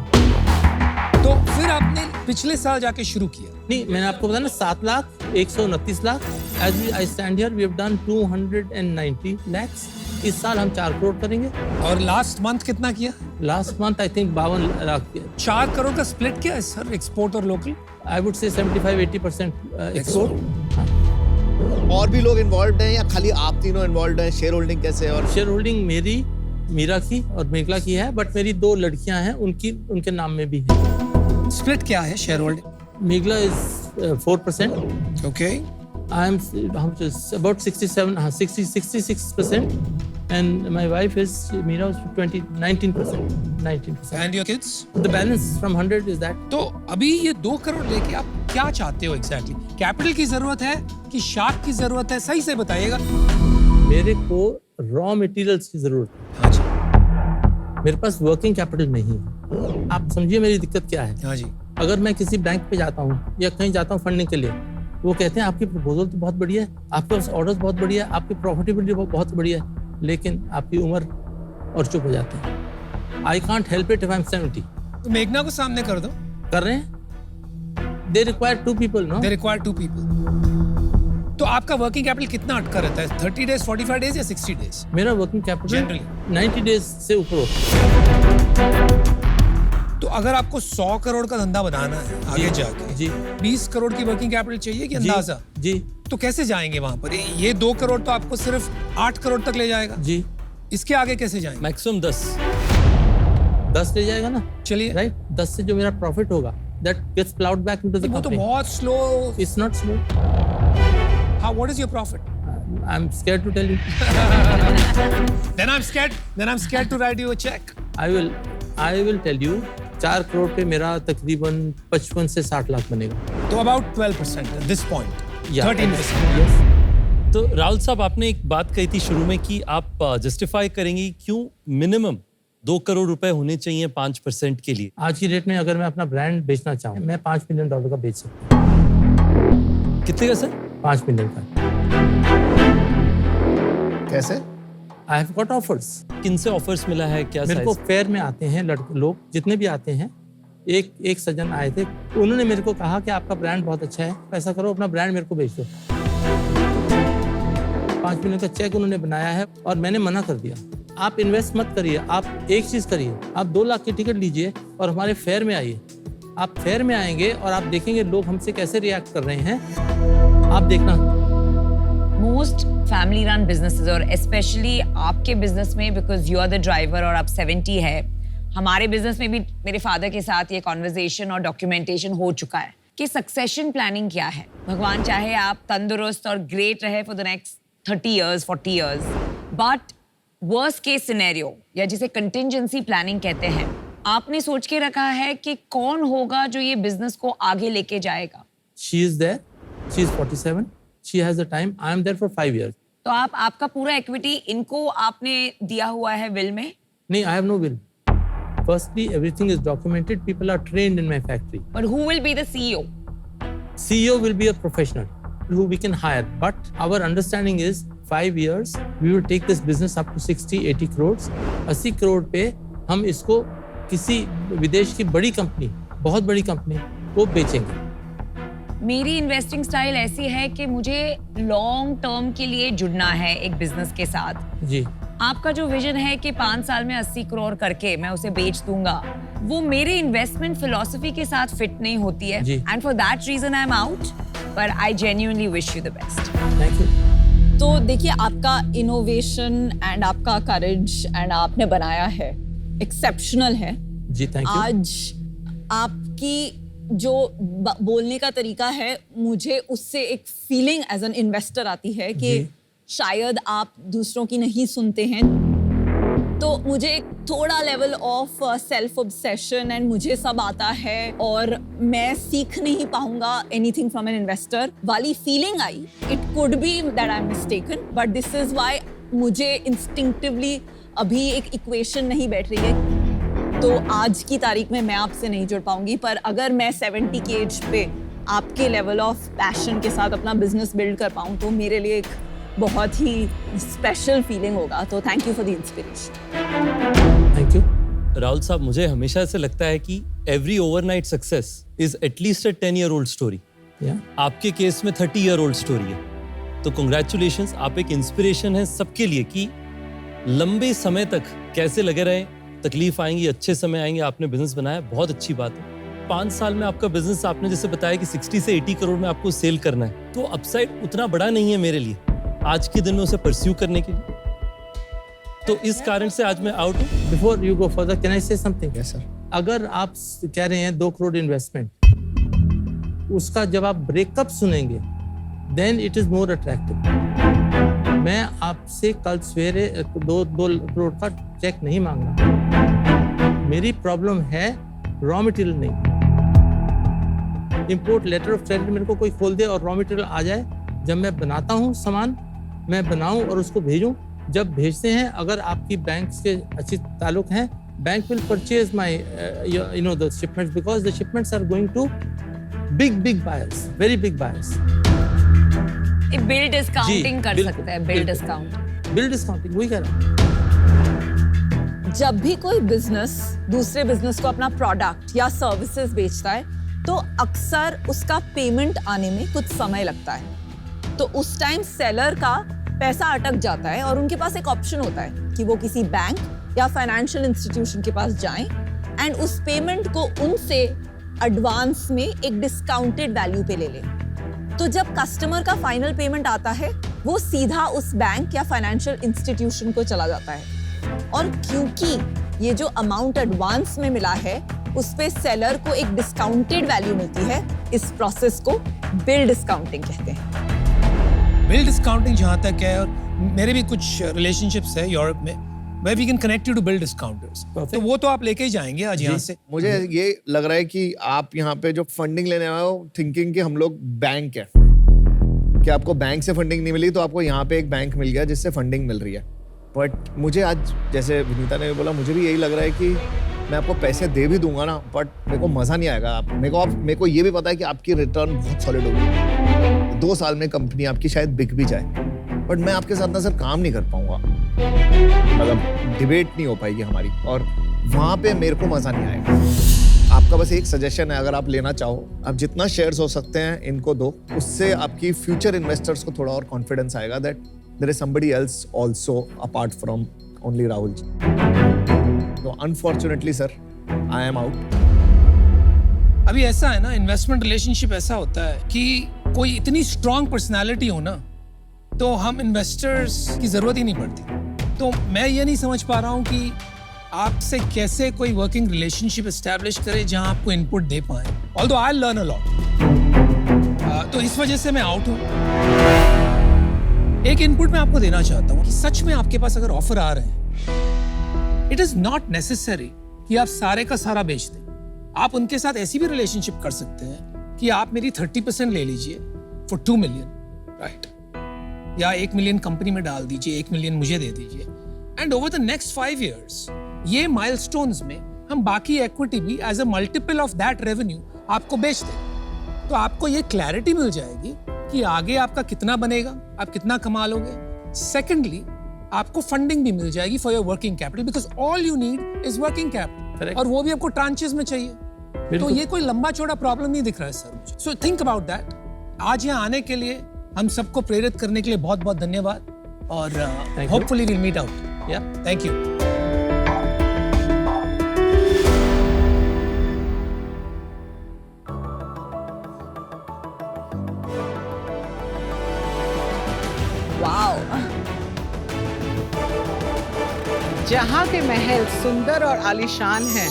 तो फिर आपने पिछले साल जाके शुरू किया? नहीं, मैंने आपको बताया ना 7,129,00,000। As I stand here we have done 290 lakhs। इस साल हम 4 करोड़ करेंगे। और लास्ट मंथ कितना किया? Last month I think 52 lakh किया। 4 करोड़ का स्प्लिट क्या है सर, एक्सपोर्ट और local? I would say 75-80% export. और भी लोग इन्वॉल्व हैं या खाली आप तीनों इन्वॉल्व हैं? शेयर होल्डिंग कैसे है? और शेयर होल्डिंग मेरी, मीरा की और मेघला की है, बट मेरी 2 लड़कियां हैं, उनके नाम में भी है। स्प्लिट क्या है share holding? Meghla is 4%। Okay. I am about 66%, and my wife is Meera is 19%. And your kids? The balance from 100 is that. तो अभी ये 2 करोड़ लेके आप क्या चाहते हो एग्जैक्टली? कैपिटल की जरूरत है कि शार्क की जरूरत है? सही से बताइएगा। मेरे को रॉ मटेरियल्स की जरूरत है। हाँ जी, मेरे पास वर्किंग कैपिटल नहीं है। आप समझिए मेरी दिक्कत क्या है। हाँ जी। अगर मैं किसी बैंक पे जाता हूँ या कहीं जाता हूँ फंडिंग के लिए, वो कहते हैं आपकी प्रपोजल तो बहुत बढ़िया है, आपके पास ऑर्डर्स बहुत बढ़िया है, आपकी प्रॉफिटेबिलिटी बहुत बढ़िया है, लेकिन आपकी उम्र, और चुप हो जाते हैं। I can't help it if I am 70। तो मेघना को सामने कर दो। कर रहे हैं। They require 2 people, no? They require 2 people। तो आपका वर्किंग कैपिटल कितना अटका रहता है? 30 डेज, 45 डेज या 60 डेज? मेरा वर्किंग कैपिटल Generally? 90 डेज से ऊपर होता है। तो अगर आपको 100 करोड़ का धंधा बनाना है आगे जाके, जी 20 करोड़ की वर्किंग कैपिटल चाहिए कि अंदाजा? जी तो कैसे जाएंगे वहां पर? ये 2 करोड़ तो आपको सिर्फ 8 करोड़ तक ले जाएगा। जी। इसके आगे कैसे जाएंगे? मैक्सिमम 10 ले जाएगा ना। चलिए, राइट, 10 से जो मेरा प्रॉफिट होगा that gets ploughed back into the वो तो कंपनी। बहुत slow. It's not slow. How, what is your profit? I am scared to tell you. Then I'm scared to write you a check. I will tell you. 4 crore पे मेरा तकरीबन 55 से 60 लाख बनेगा। तो about 12% at this point. Yeah, 13%. yes। तो राहुल साहब, आपने एक बात कही थी शुरू में कि आप जस्टिफाई करेंगे क्यों मिनिमम 2 करोड़ रुपए होने चाहिए 5% के लिए। आज की डेट में अगर मैं अपना ब्रांड बेचना चाहूँ, मैं $5 मिलियन का बेच सकता हूँ। कितने का सर? 5 मिलियन का। कैसे? I have got offers. किन से ऑफर्स मिला है? क्या मेरे को size? फेयर में आते हैं लड़के लोग, जितने भी आते हैं। एक सज्जन आए थे, उन्होंने मेरे को कहा कि आपका ब्रांड बहुत अच्छा है, ऐसा करो अपना ब्रांड मेरे को बेच दो। 5 मिलियन का चेक उन्होंने बनाया है और मैंने मना कर दिया। आप इन्वेस्ट मत करिए, आप एक चीज करिए, आप 2 लाख की टिकट लीजिए और हमारे फेयर में आइए। आप फेयर में आएंगे और आप देखेंगे लोग हमसे कैसे रिएक्ट कर रहे हैं, आप देखना। मोस्ट फैमिली रन बिजनेसेस और स्पेशली आपके बिजनेस में, because you are the driver और आप 70 है, हमारे बिजनेस में भी मेरे फादर के साथ ये कॉन्वर्जेशन और डॉक्यूमेंटेशन हो चुका है कि सक्सेशन प्लानिंग क्या है। भगवान चाहे आप तंदुरुस्त और ग्रेट रहे for the next 30 years, 40 years, but worst case scenario या जिसे कंटिजेंसी प्लानिंग कहते हैं, आपने सोच के रखा है कि कौन होगा जो ये बिजनेस को आगे लेके जाएगा। She is there, she is 47, she has the time, I am there for 5 years. तो आपका पूरा इक्विटी इनको आपने दिया हुआ है विल में? नहीं, I have no will. Firstly, everything is documented. People are trained in my factory. But who will be the CEO? CEO will be a professional who we can hire. But our understanding is 5 years, we will take this business up to 60-80 crores. 80 crore पे हम इसको किसी विदेश की बड़ी कंपनी, बहुत बड़ी कंपनी को बेचेंगे। मेरी इन्वेस्टिंग स्टाइल ऐसी है कि मुझे लॉन्ग टर्म के लिए जुड़ना है एक बिजनेस के साथ। जी। आपका जो विजन है कि 5 साल में 80 करोड़ करके मैं उसे बेच दूंगा, वो मेरे इन्वेस्टमेंट फिलॉसफी के साथ फिट नहीं होती है। And for that reason I am out, but I genuinely wish you the best. Thank you. तो देखिए, आपका इनोवेशन एंड आपका करेज एंड आपने बनाया है एक्सेप्शनल है। जी, थैंक यू। आज आपकी जो बोलने का तरीका है, मुझे उससे एक फीलिंग एज एन इन्वेस्टर आती है कि शायद आप दूसरों की नहीं सुनते हैं। तो मुझे एक थोड़ा level of self obsession and मुझे सब आता है और मैं सीख नहीं पाऊंगा एनीथिंग फ्रॉम एन इन्वेस्टर वाली feeling I. It could be that I am mistaken, but this is why मुझे इंस्टिंक्टिवली अभी एक इक्वेशन नहीं बैठ रही है, तो आज की तारीख में मैं आपसे नहीं जुड़ पाऊंगी। पर अगर मैं 70 की एज पे आपके लेवल ऑफ पैशन के साथ अपना बिजनेस बिल्ड कर पाऊँ तो मेरे लिए एक बहुत ही स्पेशल फीलिंग होगा। तो thank you for the inspiration. Thank you. Rahul साहब, मुझे हमेशा ऐसे लगता है कि every overnight success is at least a 10-year-old story. आपके केस में 30-year-old स्टोरी है, तो कंग्रेचुलेशंस, आप एक इंस्पिरेशन है सबके लिए कि लंबे समय तक कैसे लगे रहे। तकलीफ आएंगी, अच्छे समय आएंगे, आपने बिजनेस बनाया, बहुत अच्छी बात है। 5 साल में आपका बिजनेस, आपने जैसे बताया कि 60 से 80 करोड़ में आपको सेल करना है, तो अपसाइड उतना बड़ा नहीं है मेरे लिए आज के दिन में उसे परस्यू करने के लिए। तो इस कारण से आज मैं आउट हूँ। Before you go further, can I से समथिंग? Yes sir. अगर आप कह रहे हैं 2 करोड़ इन्वेस्टमेंट, उसका जब आप ब्रेकअप सुनेंगे then it is more attractive. मैं आपसे कल सवेरे 2 करोड़ का चेक नहीं मांग रहा। मेरी प्रॉब्लम है रॉ मटेरियल नहीं। इंपोर्ट लेटर ऑफ क्रेडिट मेरे को कोई खोल दे और रॉ मटेरियल आ जाए, जब मैं बनाता हूँ सामान, मैं बनाऊं और उसको भेजूं। जब भेजते हैं, अगर आपकी बैंक से अच्छी ताल्लुक हैं, bank will purchase my the shipments, because the shipments are going to big buyers, very big buyers. Bill discounting कर बिल्कुल, सकते हैं, बिल डिस्काउंट। बिल डिस्काउंटिंग, वही कह रहा हूँ। जब भी कोई बिजनेस दूसरे बिजनेस को अपना प्रोडक्ट या सर्विसेज बेचता है तो अक्सर उसका पेमेंट आने में कुछ समय लगता है। तो उस टाइम सेलर का पैसा अटक जाता है और उनके पास एक ऑप्शन होता है कि वो किसी बैंक या फाइनेंशियल इंस्टीट्यूशन के पास जाएं एंड उस पेमेंट को उनसे एडवांस में एक डिस्काउंटेड वैल्यू पे ले लें। तो जब कस्टमर का फाइनल पेमेंट आता है, वो सीधा उस बैंक या फाइनेंशियल इंस्टीट्यूशन को चला जाता है। और क्योंकि ये जो अमाउंट एडवांस में मिला है उस पे सेलर को एक डिस्काउंटेड वैल्यू मिलती है, इस प्रोसेस को बिल डिस्काउंटिंग कहते हैं। बिल डिस्काउंटिंग जहाँ तक है, और मेरे भी कुछ रिलेशनशिप्स है यूरोप में, where we can connect you to bill discounters. तो वो तो आप लेके ही जाएंगे आज यहाँ से। मुझे ये लग रहा है कि आप यहाँ पे जो फंडिंग लेने आए हो, थिंकिंग कि हम लोग बैंक है, कि आपको बैंक से फंडिंग नहीं मिली तो आपको यहाँ पे एक बैंक मिल गया जिससे फंडिंग मिल रही है। बट मुझे आज, जैसे विनीता ने बोला, मुझे भी यही लग रहा है कि मैं आपको पैसे दे भी दूंगा ना, बट मेरे को मजा नहीं आएगा। मेरे को ये भी पता है कि आपकी रिटर्न बहुत सॉलिड होगी, 2 साल में कंपनी आपकी शायद बिक भी जाए, बट मैं आपके साथ ना सर काम नहीं कर पाऊंगा, मतलब डिबेट नहीं हो पाएगी हमारी, और वहां पे मेरे को मजा नहीं आएगा। आपका बस एक सजेशन है, अगर आप लेना चाहो, आप जितना शेयर्स हो सकते हैं इनको दो, उससे आपकी फ्यूचर इन्वेस्टर्स को थोड़ा और कॉन्फिडेंस आएगा that there is somebody else also apart from only Rahul ji. तो unfortunately sir, I am out. अभी ऐसा है ना, इन्वेस्टमेंट रिलेशनशिप ऐसा होता है कि कोई इतनी स्ट्रांग पर्सनालिटी हो ना, तो हम इन्वेस्टर्स की जरूरत ही नहीं पड़ती। तो मैं ये नहीं समझ पा रहा हूँ कि आपसे कैसे कोई वर्किंग रिलेशनशिप एस्टैब्लिश करे जहां आपको इनपुट दे पाए। Although I learn a lot, तो इस वजह से मैं आउट हूँ। एक इनपुट मैं आपको देना चाहता हूँ कि सच में आपके पास अगर ऑफर आ रहे हैं, इट इज नॉट नेसेसरी कि आप सारे का सारा बेच दें। आप उनके साथ ऐसी भी रिलेशनशिप कर सकते हैं कि आप मेरी 30% ले लीजिए फॉर 2 मिलियन, राइट? या 1 मिलियन कंपनी में डाल दीजिए, 1 मिलियन मुझे दे दीजिए, and over the next 5 years ये माइलस्टोन्स में हम बाकी इक्विटी भी as a multiple of that revenue आपको बेच दें। तो आपको ये क्लैरिटी मिल जाएगी कि आगे आपका कितना बनेगा, आप कितना कमा लोगे। सेकेंडली, आपको फंडिंग भी मिल जाएगी for your working capital, because all you need is working capital, और वो भी आपको ट्रांचेस में चाहिए। तो ये कोई लंबा चौड़ा प्रॉब्लम नहीं दिख रहा है सर मुझे। So think about that. आज यहाँ आने के लिए, हम सबको प्रेरित करने के लिए बहुत बहुत धन्यवाद, और होपफुली विल मीट आउट। या थैंक यू। जहाँ के महल सुंदर और आलीशान हैं,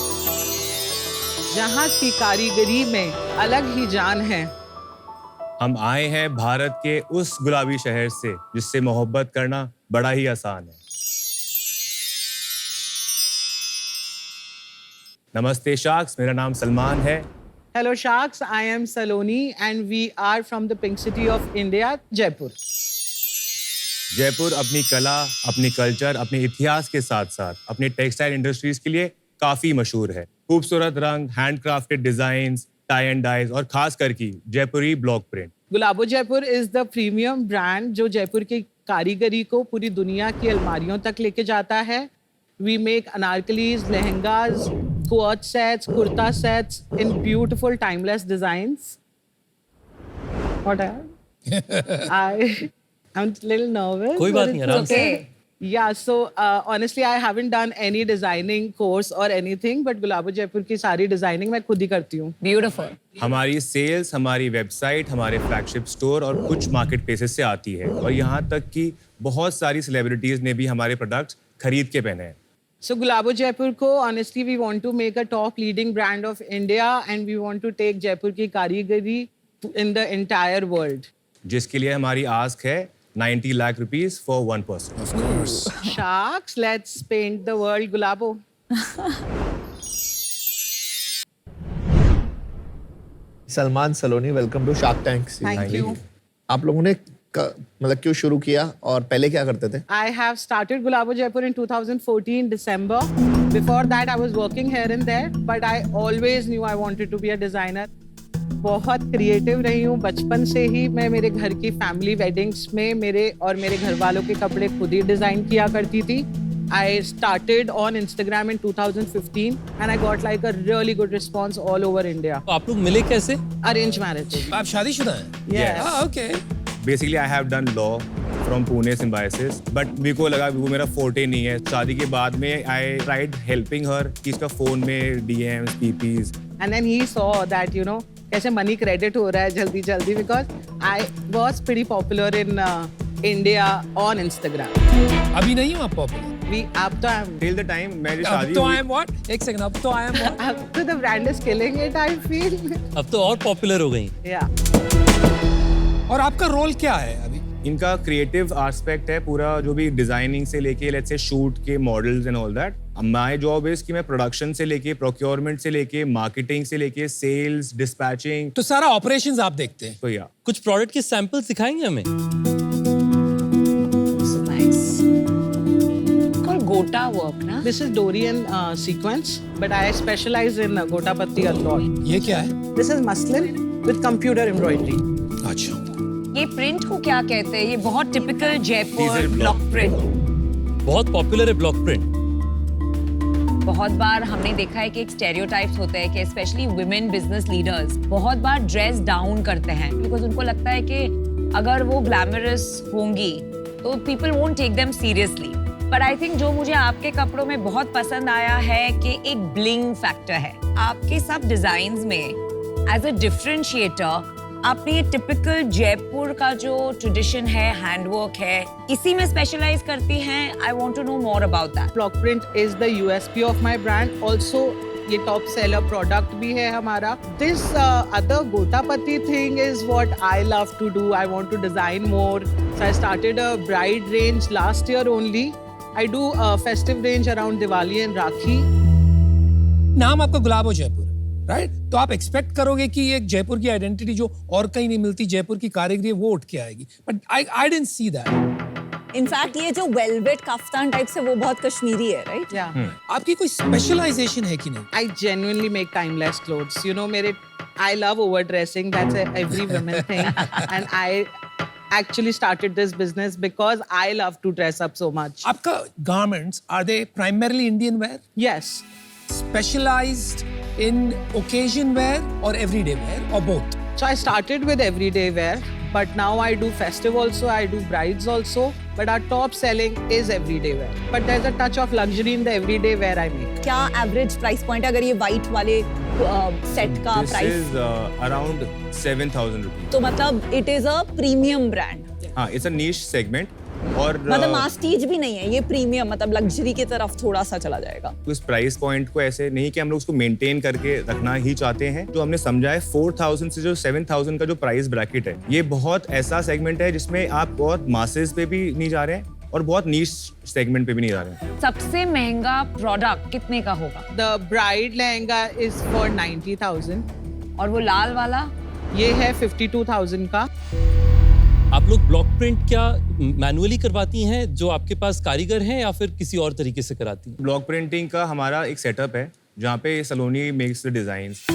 जहाँ की कारीगरी में अलग ही जान है। हम आए हैं भारत के उस गुलाबी शहर से जिससे मोहब्बत करना बड़ा ही आसान है। नमस्ते शार्क्स, मेरा नाम सलमान है। Hello Sharks, I am Saloni and we are from the Pink City of India, Jaipur. Jaipur अपनी कला, अपनी कल्चर, अपने इतिहास के साथ साथ अपने टेक्सटाइल इंडस्ट्रीज के लिए काफी मशहूर है। खूबसूरत रंग, handcrafted designs, tie and dyes और खास करके Jaipuri block print. Gulabo Jaipur is the premium brand जो जयपुर की कारीगरी को पूरी दुनिया की अलमारियों तक लेके जाता है। We make anarkalis, lehengas, quad sets, kurta sets in beautiful timeless designs. What I'm a little nervous. कोई बात but नहीं, it's आराम से। okay. Yeah, so honestly, I haven't done any designing course or anything, but गुलाबो जयपुर की सारी designing मैं खुद ही करती हूँ। ब्यूटीफुल। हमारी सेल्स, हमारी वेबसाइट, हमारे फ्लैगशिप स्टोर और कुछ मार्केट प्लेसेस से आती है और यहाँ तक कि बहुत सारी सेलिब्रिटीज ने भी हमारे प्रोडक्ट्स खरीद के पहने हैं। So गुलाबो जयपुर को honestly we want to make a top leading brand of India and we want to take Jaipur की कारीगरी in the entire world. जिसके लिए हमारी आस्क है 90 lakh rupees for 1 person. Of course. Sharks, let's paint the world Gulabo. Salman Saloni, welcome to Shark Tank. Thank you. आप लोगों ने मतलब क्यों शुरू किया और पहले क्या करते थे? I have started Gulabo Jaipur in 2014 December. Before that I was working here and there, but I always knew I wanted to be a designer. बहुत क्रिएटिव रही हूँ बचपन से ही। मैं मेरे घर की फैमिली वेडिंग्स में मेरे और मेरे घर वालों के कपड़े खुद ही डिजाइन किया करती थी। I started on Instagram in 2015 and I got like a really good response all over India. तो आप लोग मिले कैसे? Arranged marriage. आप शादीशुदा हैं? Yes. Okay. Basically I have done law from Pune symbiosis, but मेरे को लगा वो मेरा फोर्टे नहीं है। शादी के बाद में आई ट्राइड हेल्पिंग हर कि इसका फोन में DMs, PPs. And then he saw that, you know, कैसे मनी क्रेडिट हो रहा है जल्दी जल्दी, because I was pretty popular in India on Instagram. अभी नहीं हूँ आप पॉपुलर? अब तो I'm टिल द टाइम मेरी अब शादी तो हुई। I am what? एक सेकंड, अब तो आई एम व्हाट? अब तो the brand is killing it, I feel. अब तो और पॉपुलर हो गई। Yeah. और आपका रोल क्या है अभी? इनका क्रिएटिव एस्पेक्ट है पूरा, जो भी डिजाइनिंग से लेके लेट्स से शूट के models and all that. My job is कि मैं प्रोडक्शन से लेके, प्रोक्योरमेंट से लेके, मार्केटिंग से लेके, सेल्स, डिस्पैचिंग, तो सारा ऑपरेशंस आप देखते हैं? तो या कुछ प्रोडक्ट के सैंपल्स दिखाएंगे हमें? Nice. Called Gota work, ना? This is Dorian sequence, but I specialize in Gota Patti a lot. ये क्या है? This is muslin with computer embroidery. अच्छा। ये प्रिंट को क्या कहते हैं? ये बहुत typical Jaipur Diesel block block. Print. बहुत पॉपुलर है ब्लॉक प्रिंट। बहुत बार हमने देखा है कि एक स्टेरियोटाइप्स होते हैं कि स्पेशली वुमेन बिजनेस लीडर्स बहुत बार ड्रेस डाउन करते हैं बिकॉज उनको लगता है कि अगर वो ग्लैमरस होंगी तो people won't take them seriously. But I think जो मुझे आपके कपड़ों में बहुत पसंद आया है कि एक ब्लिंग फैक्टर है आपके सब डिजाइन्स में। एज अ डिफरेंशिएटर आपने ये टिपिकल जयपुर का जो ट्रेडिशन है, हैंडवर्क है, इसी में स्पेशलाइज करती हैं। I want to know more about that. Block print is the USP of my brand. Also, ये top seller product भी है हमारा. This other Gotapati thing is what I love to do. I want to design more. So I started a bride range last year only. I do a festive range around Diwali and Rakhi. नाम आपका गुलाबो जयपुर, राइट? तो आप एक्सपेक्ट करोगे कि एक जयपुर की आइडेंटिटी जो और कहीं नहीं मिलती, जयपुर की कारीगरी है, वो उठ के आएगी। But I didn't see that. In fact ये जो वेलवेट कफ्तान टाइप से वो बहुत कश्मीरी है, राइट? Yeah. आपकी कोई स्पेशलाइजेशन है कि नहीं? I genuinely make timeless clothes. You know, I love overdressing. That's every woman thing. And I actually started this business because I love to dress up so much. आपका garments, are they primarily Indian wear? Yes. Specialized in occasion wear or everyday wear or both? So I started with everyday wear, but now I do festive also, I do brides also, but our top selling is everyday wear. But there's a touch of luxury in the everyday wear I make. क्या एवरेज प्राइस पॉइंट अगर ये व्हाइट वाले सेट का this price? Is around 7,000 rupees. तो मतलब it is a premium brand. हाँ, इट्स अ नीश सेगमेंट और मतलब मास्टीज भी नहीं है ये, प्रीमियम मतलब लग्जरी की तरफ थोड़ा सा चला जाएगा। उस प्राइस पॉइंट को ऐसे नहीं कि हम लोग उसको मेंटेन करके रखना ही चाहते हैं। जो हमने समझा है 4,000 से जो 7,000 का जो प्राइस ब्रैकेट है, ये बहुत ऐसा सेगमेंट है जिसमें आप बहुत मासेस पे भी नहीं जा रहे हैं और बहुत नीश सेगमेंट पे भी नहीं जा रहे हैं। सबसे महंगा प्रोडक्ट कितने का होगा? The bride lehenga is for 90,000. और वो लाल वाला? ये है 52,000 का. आप लोग ब्लॉक प्रिंट क्या मैनुअली करवाती हैं जो आपके पास कारीगर हैं, या फिर किसी और तरीके से कराती हैं? ब्लॉक प्रिंटिंग का हमारा एक सेटअप है जहाँ पे Saloni makes the designs.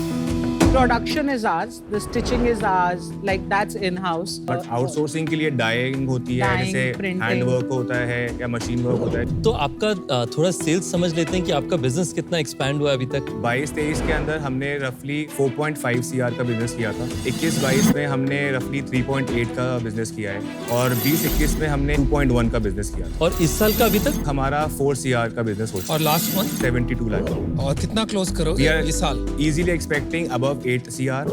Production is ours, the stitching is ours, like that's in-house. But outsourcing के लिए डाइंग होती है, Dyeing, जैसे printing. हैंड वर्क होता है या मशीन वर्क होता है। तो आपका थोड़ा सेल्स समझ लेते हैं कि आपका बिजनेस कितना एक्सपैंड हुआ है अभी तक। 22-23 के अंदर हमने रफली 4.5 CR का बिजनेस किया था। 21-22 में हमने रफली 3.8 का बिजनेस किया है और 20-21 में हमने 2.1 का बिजनेस किया था। और इस साल का अभी तक हमारा 4 CR का बिजनेस हो चुका और लास्ट मंथ 72 लाख। और कितना क्लोज करोगे इस साल? Easily expecting above 8 CR।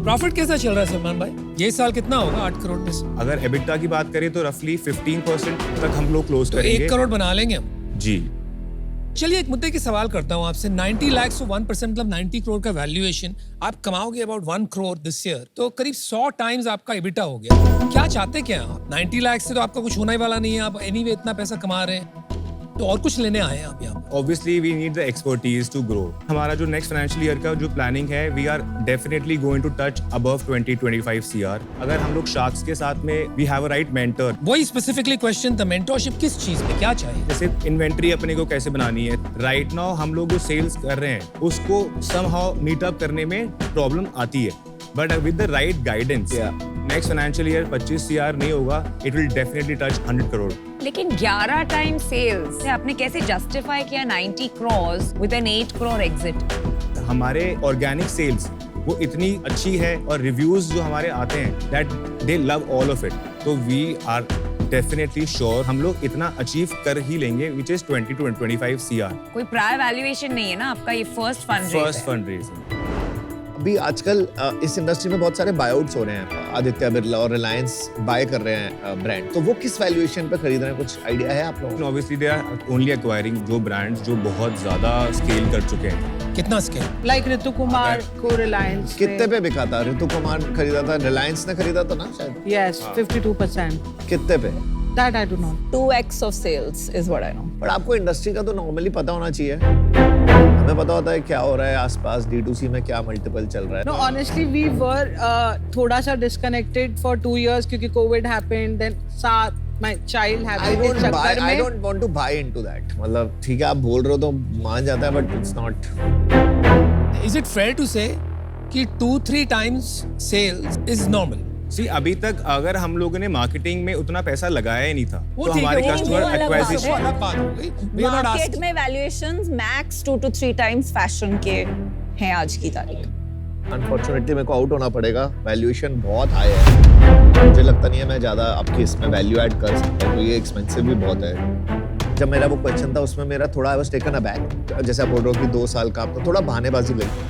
Profit कैसा चल रहा है सलमान भाई? ये साल कितना होगा 8 करोड़ में से? अगर एबिटा की बात करें तो रफली 15% तक हम लोग क्लोज तो करेंगे। 1 करोड़ बना लेंगे हम। जी। चलिए एक मुद्दे की सवाल करता हूं आपसे। 90 लाख से 1% मतलब 90 करोड़ का वैल्यूएशन, आप कमाओगे अबाउट 1 करोड़ दिस ईयर, तो करीब 100 टाइम्स आपका एबिटा हो गया। क्या चाहते क्या आप? 90 लाख से तो आपका कुछ होने वाला नहीं है, आप एनीवे इतना पैसा कमा रहे हैं, तो और कुछ लेने आए हैं आप यहाँ? Obviously we need the expertise to grow. हमारा जो नेक्स्ट फाइनेंशियल ईयर का जो प्लानिंग है, we are definitely going to touch above 20-25 CR. अगर हम लोग शार्क्स के साथ में we have a right mentor. वही स्पेसिफिकली क्वेश्चन था, मेंटरशिप किस चीज में, क्या चाहिए? जैसे इन्वेंट्री अपने को कैसे बनानी है। राइट नाउ हम लोग जो सेल्स कर रहे हैं उसको somehow meet up करने में प्रॉब्लम आती है, but with the right guidance next financial year 25 CR नहीं होगा, it will definitely touch 100 crore. लेकिन 11 टाइम सेल्स से आपने कैसे जस्टिफाई किया 90 crores with an 8 crore exit? हमारे ऑर्गेनिक सेल्स वो इतनी अच्छी है और रिव्यूज जो हमारे आते हैं that they love all of it, तो वी आर डेफिनेटली श्योर हम लोग इतना अचीव कर ही लेंगे, विच इज 20-25 CR। कोई प्रायर वैल्यूएशन नहीं है ना आपका, ये फर्स्ट फंड रेज है। अभी आजकल इस इंडस्ट्री में बहुत सारे बायआउट्स हो रहे हैं। आदित्य बिरला और रिलायंस बाय कर रहे हैं ब्रांड, तो वो किस वैल्यूएशन पे खरीद रहे हैं, कुछ आइडिया है आप लोगों को? Obviously they are only acquiring जो ब्रांड्स जो बहुत ज्यादा स्केल कर चुके हैं। कितना स्केल? Like ऋतु कुमार को रिलायंस कितने पे बिका था? ऋतु कुमार खरीदा था, रिलायंस ने खरीदा था ना शायद? Yes, 52%. कितने पे? That I do not. 2x of sales is what I know. पर आपको इंडस्ट्री का तो नॉर्मली पता होना चाहिए, हमें पता होता है क्या हो रहा है आसपास, D2C में क्या मल्टीपल चल रहा है। No, honestly, we were थोड़ा सा disconnected for 2 years क्योंकि COVID happened, then साथ my child happened के चक्कर में। I don't want to buy into that. मतलब ठीक है आप बोल रहे हो तो मान जाता है, but it's not. Is it fair to say कि 2-3 times sales is normal? सी अभी तक अगर हम लोगों ने मार्केटिंग में उतना पैसा लगाया ही नहीं था वो तो ठीक है, हमारे वो कस्टमर अलग बात है, एक्वाजिशन वो अलग बात हो गई। We are not market asking. में valuations max 2 to 3 times fashion के हैं आज की तारीख। अनफॉर्चुनेटली मेरे को आउट होना पड़ेगा, वैल्यूएशन बहुत हाई है, मुझे लगता नहीं है मैं ज्यादा आपकी इसमें वैल्यू ऐड कर सकता हूँ, ये एक्सपेंसिव भी बहुत है। जब मेरा वो क्वेश्चन था उसमें मेरा थोड़ा आई वाज टेकन अबैक, जैसे आप बोल रहे हो कि 2 साल का आपको थोड़ा बहानेबाजी लगी,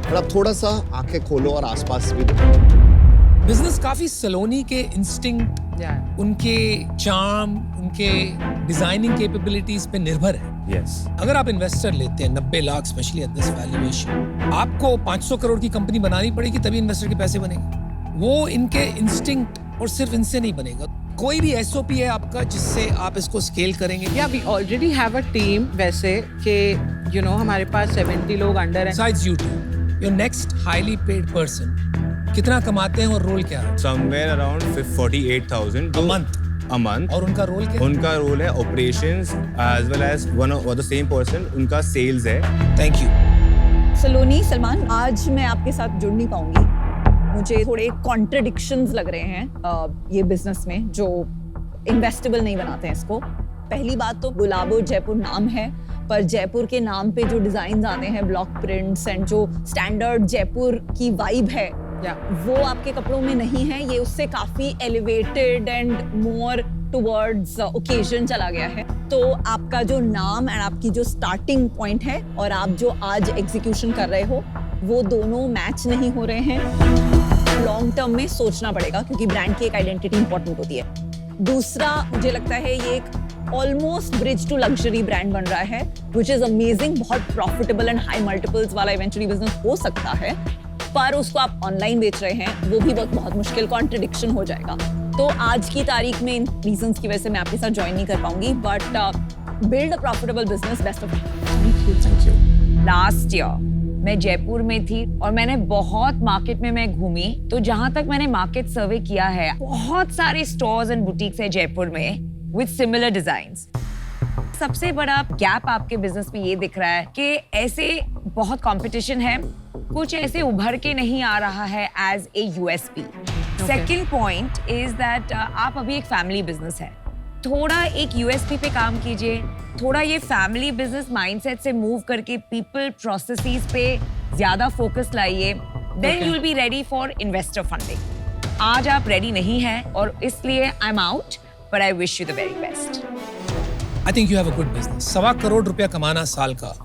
पर आप थोड़ा सा आंखें खोलो और आसपास भी देखो। बिजनेस काफी सलोनी के इंस्टिंक्ट, उनके चार्म, उनके डिजाइनिंग कैपेबिलिटीज पे निर्भर है। यस अगर आप इन्वेस्टर लेते हैं 90 lakh specially at this valuation, आपको 500 करोड़ की कंपनी बनानी पड़ेगी तभी इन्वेस्टर के पैसे बनेंगे। वो इनके इंस्टिंक्ट और सिर्फ इनसे नहीं बनेगा। कोई भी एसओपी है आपका जिससे आप इसको स्केल करेंगे? Yeah, we already have a team वैसे कि you know हमारे पास 70 लोग अंडर हैं। Besides you two, your next highly paid person कितना कमाते हैं और रोल क्या है? Somewhere around 48,000 a month. और उनका रोल क्या है? उनका रोल है operations as well as one of the same person उनका सेल्स है। Thank you. सलोनी, सलमान, आज मैं आपके साथ जुड़ नहीं पाऊंगी। मुझे थोड़े कॉन्ट्रडिक्शंस लग रहे हैं ये बिजनेस में जो इन्वेस्टेबल नहीं बनाते हैं इसको। पहली बात तो गुलाबो जयपुर नाम है, पर जयपुर के नाम पे जो डिजाइन आते हैं, ब्लॉक प्रिंट्स एंड जो स्टैंडर्ड जयपुर की वाइब है वो आपके कपड़ों में नहीं है। ये उससे काफी elevated and more towards occasion चला गया है। तो आपका जो नाम एंड आपकी जो स्टार्टिंग पॉइंट है और आप जो आज एग्जीक्यूशन कर रहे हो वो दोनों मैच नहीं हो रहे हैं। लॉन्ग टर्म में सोचना पड़ेगा क्योंकि ब्रांड की एक आइडेंटिटी इंपॉर्टेंट होती है। दूसरा, मुझे लगता है ये एक almost bridge to luxury brand बन रहा है, विच इज अमेजिंग। बहुत प्रॉफिटेबल एंड हाई मल्टीपल्स वाला इवेंचुअली बिजनेस हो सकता है, पर उसको आप ऑनलाइन बेच रहे हैं, वो भी बहुत मुश्किल, कॉन्ट्रडिक्शन हो जाएगा। तो आज की तारीख में इन रीजंस की वजह से मैं आपके साथ ज्वाइन नहीं कर पाऊंगी, but build a profitable business. Best of thank you. Last year मैं जयपुर में थी और मैंने बहुत मार्केट में मैं घूमी, तो जहां तक मैंने मार्केट सर्वे किया है, बहुत सारे स्टोर्स एंड बुटीक्स है जयपुर में विद सिमिलर डिजाइन्स। सबसे बड़ा गैप आपके बिजनेस में ये दिख रहा है कि ऐसे बहुत कंपटीशन है, कुछ ऐसे उभर के नहीं आ रहा है as a USP. Second point is that आप अभी एक फैमिली बिजनेस है, थोड़ा एक यूएसपी पे काम कीजिए, थोड़ा ये फैमिली बिजनेस माइंडसेट से मूव करके पीपल प्रोसेसेस पे ज्यादा फोकस लाइए, then you will be ready for investor funding. आज आप रेडी नहीं हैं और इसलिए I am out, but I wish you the very best. I think you have a good business. 1.25 करोड़ रुपया कमाना साल का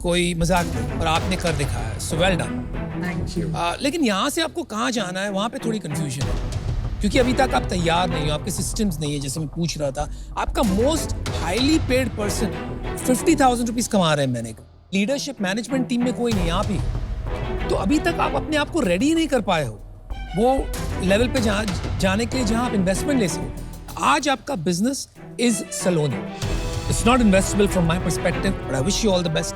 कोई मजाक नहीं, और आपने कर दिखाया है, so well done. Thank you. लेकिन यहाँ से आपको कहाँ जाना है, वहाँ पे थोड़ी कंफ्यूजन है, क्योंकि अभी तक आप तैयार नहीं हो, आपके सिस्टम्स नहीं है। जैसे मैं पूछ रहा था, आपका most highly paid person 50,000 rupees कमा रहे हैं मैंने। लीडरशिप मैनेजमेंट टीम में कोई नहीं, आप ही हो। तो अभी तक आप अपने आप को रेडी नहीं कर पाए हो वो लेवल पे जाने के लिए जहां आप इन्वेस्टमेंट ले सको। आज आपका business is Saloni. It's not investable from my perspective, but I wish you all the best.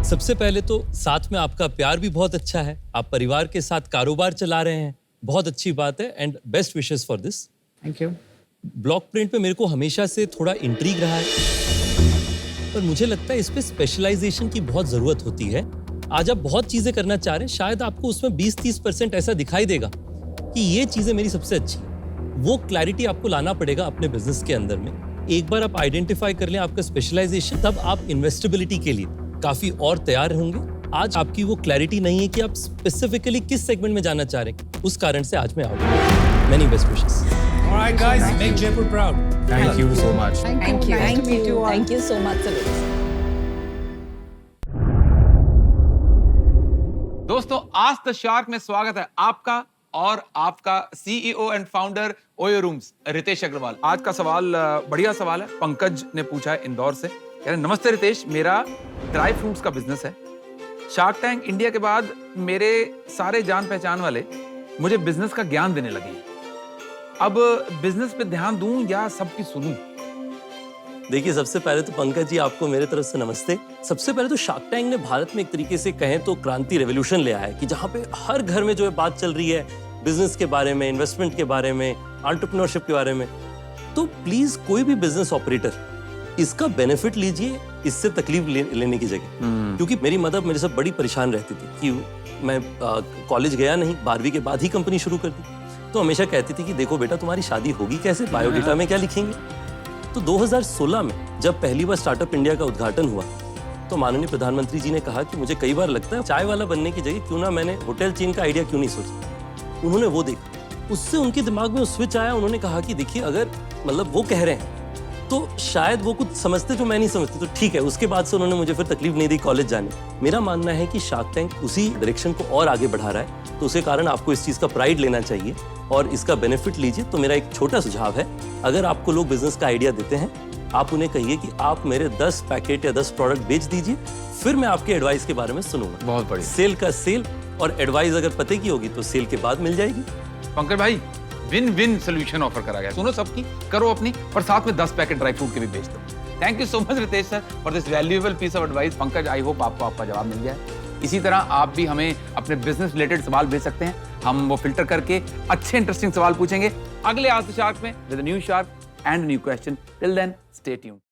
सबसे पहले तो साथ में आपका प्यार भी बहुत अच्छा है, आप परिवार के साथ कारोबार चला रहे हैं, बहुत अच्छी बात है, and best wishes for this. Thank you. Block print पे मेरे को हमेशा से थोड़ा इंट्रीग रहा है, पर मुझे लगता है इस पे स्पेशलाइजेशन की बहुत जरूरत होती है। आज आप बहुत चीजें करना चाह रहे हैं, शायद आपको उसमें 20-30% ऐसा दिखाई देगा कि ये चीजें मेरी सबसे अच्छी हैं। वो क्लैरिटी आपको लाना पड़ेगा अपने बिजनेस के अंदर में। एक बार आप आइडेंटिफाई कर लें आपका स्पेशलाइजेशन, तब आप इन्वेस्टेबिलिटी के लिए काफी और तैयार होंगे। आज आपकी वो क्लैरिटी नहीं है कि आप स्पेसिफिकली किस सेगमेंट में जाना चाह रहे हैं, उस कारण से आज मैं out. Many best wishes. Alright guys, make Jaipur proud. Thank you so much. Thank you. Nice to meet you all. Thank you so much, Saloon. दोस्तों, आज द शार्क में स्वागत है आपका और आपका CEO and founder OYO Rooms Ritesh Agarwal. आज का सवाल बढ़िया सवाल है, पंकज ने पूछा है इंदौर से। कह रहे नमस्ते रितेश, मेरा ड्राई फ्रूट्स का बिजनेस है। शार्क टैंक इंडिया के बाद मेरे सारे जान पहचान वाले मुझे बिजनेस का ज्ञान देने लगे। अब बिजनेस पे ध्यान दूं या सबकी सुनूं? देखिए, सबसे पहले तो पंकज जी आपको मेरे तरफ से नमस्ते। सबसे पहले तो शार्क टैंक ने भारत में एक तरीके से कहें तो क्रांति रेवोल्यूशन ले आया है कि जहां पे हर घर में जो है बात चल रही है बिजनेस के बारे में, इन्वेस्टमेंट के बारे में, एंटरप्रेन्योरशिप के बारे में। तो प्लीज कोई भी बिजनेस ऑपरेटर इसका बेनिफिट लीजिए, इससे तकलीफ लेने की जगह। क्योंकि मेरी मदर मेरे से बड़ी परेशान रहती थी कि मैं कॉलेज गया नहीं, 12वीं के बाद ही कंपनी शुरू कर दी। तो हमेशा कहती थी कि देखो बेटा, तुम्हारी शादी होगी कैसे, बायोडेटा में क्या लिखेंगे। तो 2016 में जब पहली बार स्टार्टअप इंडिया का उद्घाटन हुआ, तो माननीय प्रधानमंत्री जी ने कहा कि मुझे कई बार लगता है चाय वाला बनने की जगह क्यों ना मैंने होटल चेन का आइडिया क्यों नहीं सोचा। उन्होंने वो देखा, उससे उनके दिमाग में स्विच आया। उन्होंने कहा कि देखिए, अगर मतलब वो कह रहे हैं तो शायद वो कुछ समझते जो मैं नहीं समझती, तो ठीक है। उसके बाद से उन्होंने मुझे फिर तकलीफ नहीं दी कॉलेज जाने। मेरा मानना है कि शार्क टैंक उसी डायरेक्शन को और आगे बढ़ा रहा है, तो उसके कारण आपको इस चीज का प्राइड लेना चाहिए और इसका बेनिफिट लीजिए। तो मेरा एक छोटा सुझाव है, अगर आपको लोग बिजनेस का आइडिया देते हैं, आप उन्हें कहिए कि आप मेरे 10 पैकेट या 10 प्रोडक्ट बेच दीजिए, फिर मैं आपके एडवाइस के बारे में सुनूंगा। बहुत बढ़िया। सेल का सेल और एडवाइस अगर पते की होगी तो सेल के बाद मिल जाएगी। पंकज भाई, विन विन सोल्यूशन ऑफर करा गया। सुनो सबकी, करो अपनी, और साथ में 10 पैकेट ड्राई फ्रूट के भी बेच दो। Thank you so much Ritesh sir for this valuable piece of advice. Pankaj, I hope आपको आपका जवाब मिल जाए। इसी तरह आप भी हमें अपने बिजनेस रिलेटेड सवाल भेज सकते हैं, हम वो फिल्टर करके अच्छे इंटरेस्टिंग सवाल पूछेंगे अगले आज द शार्क में with new shark and new question. Till then, stay tuned.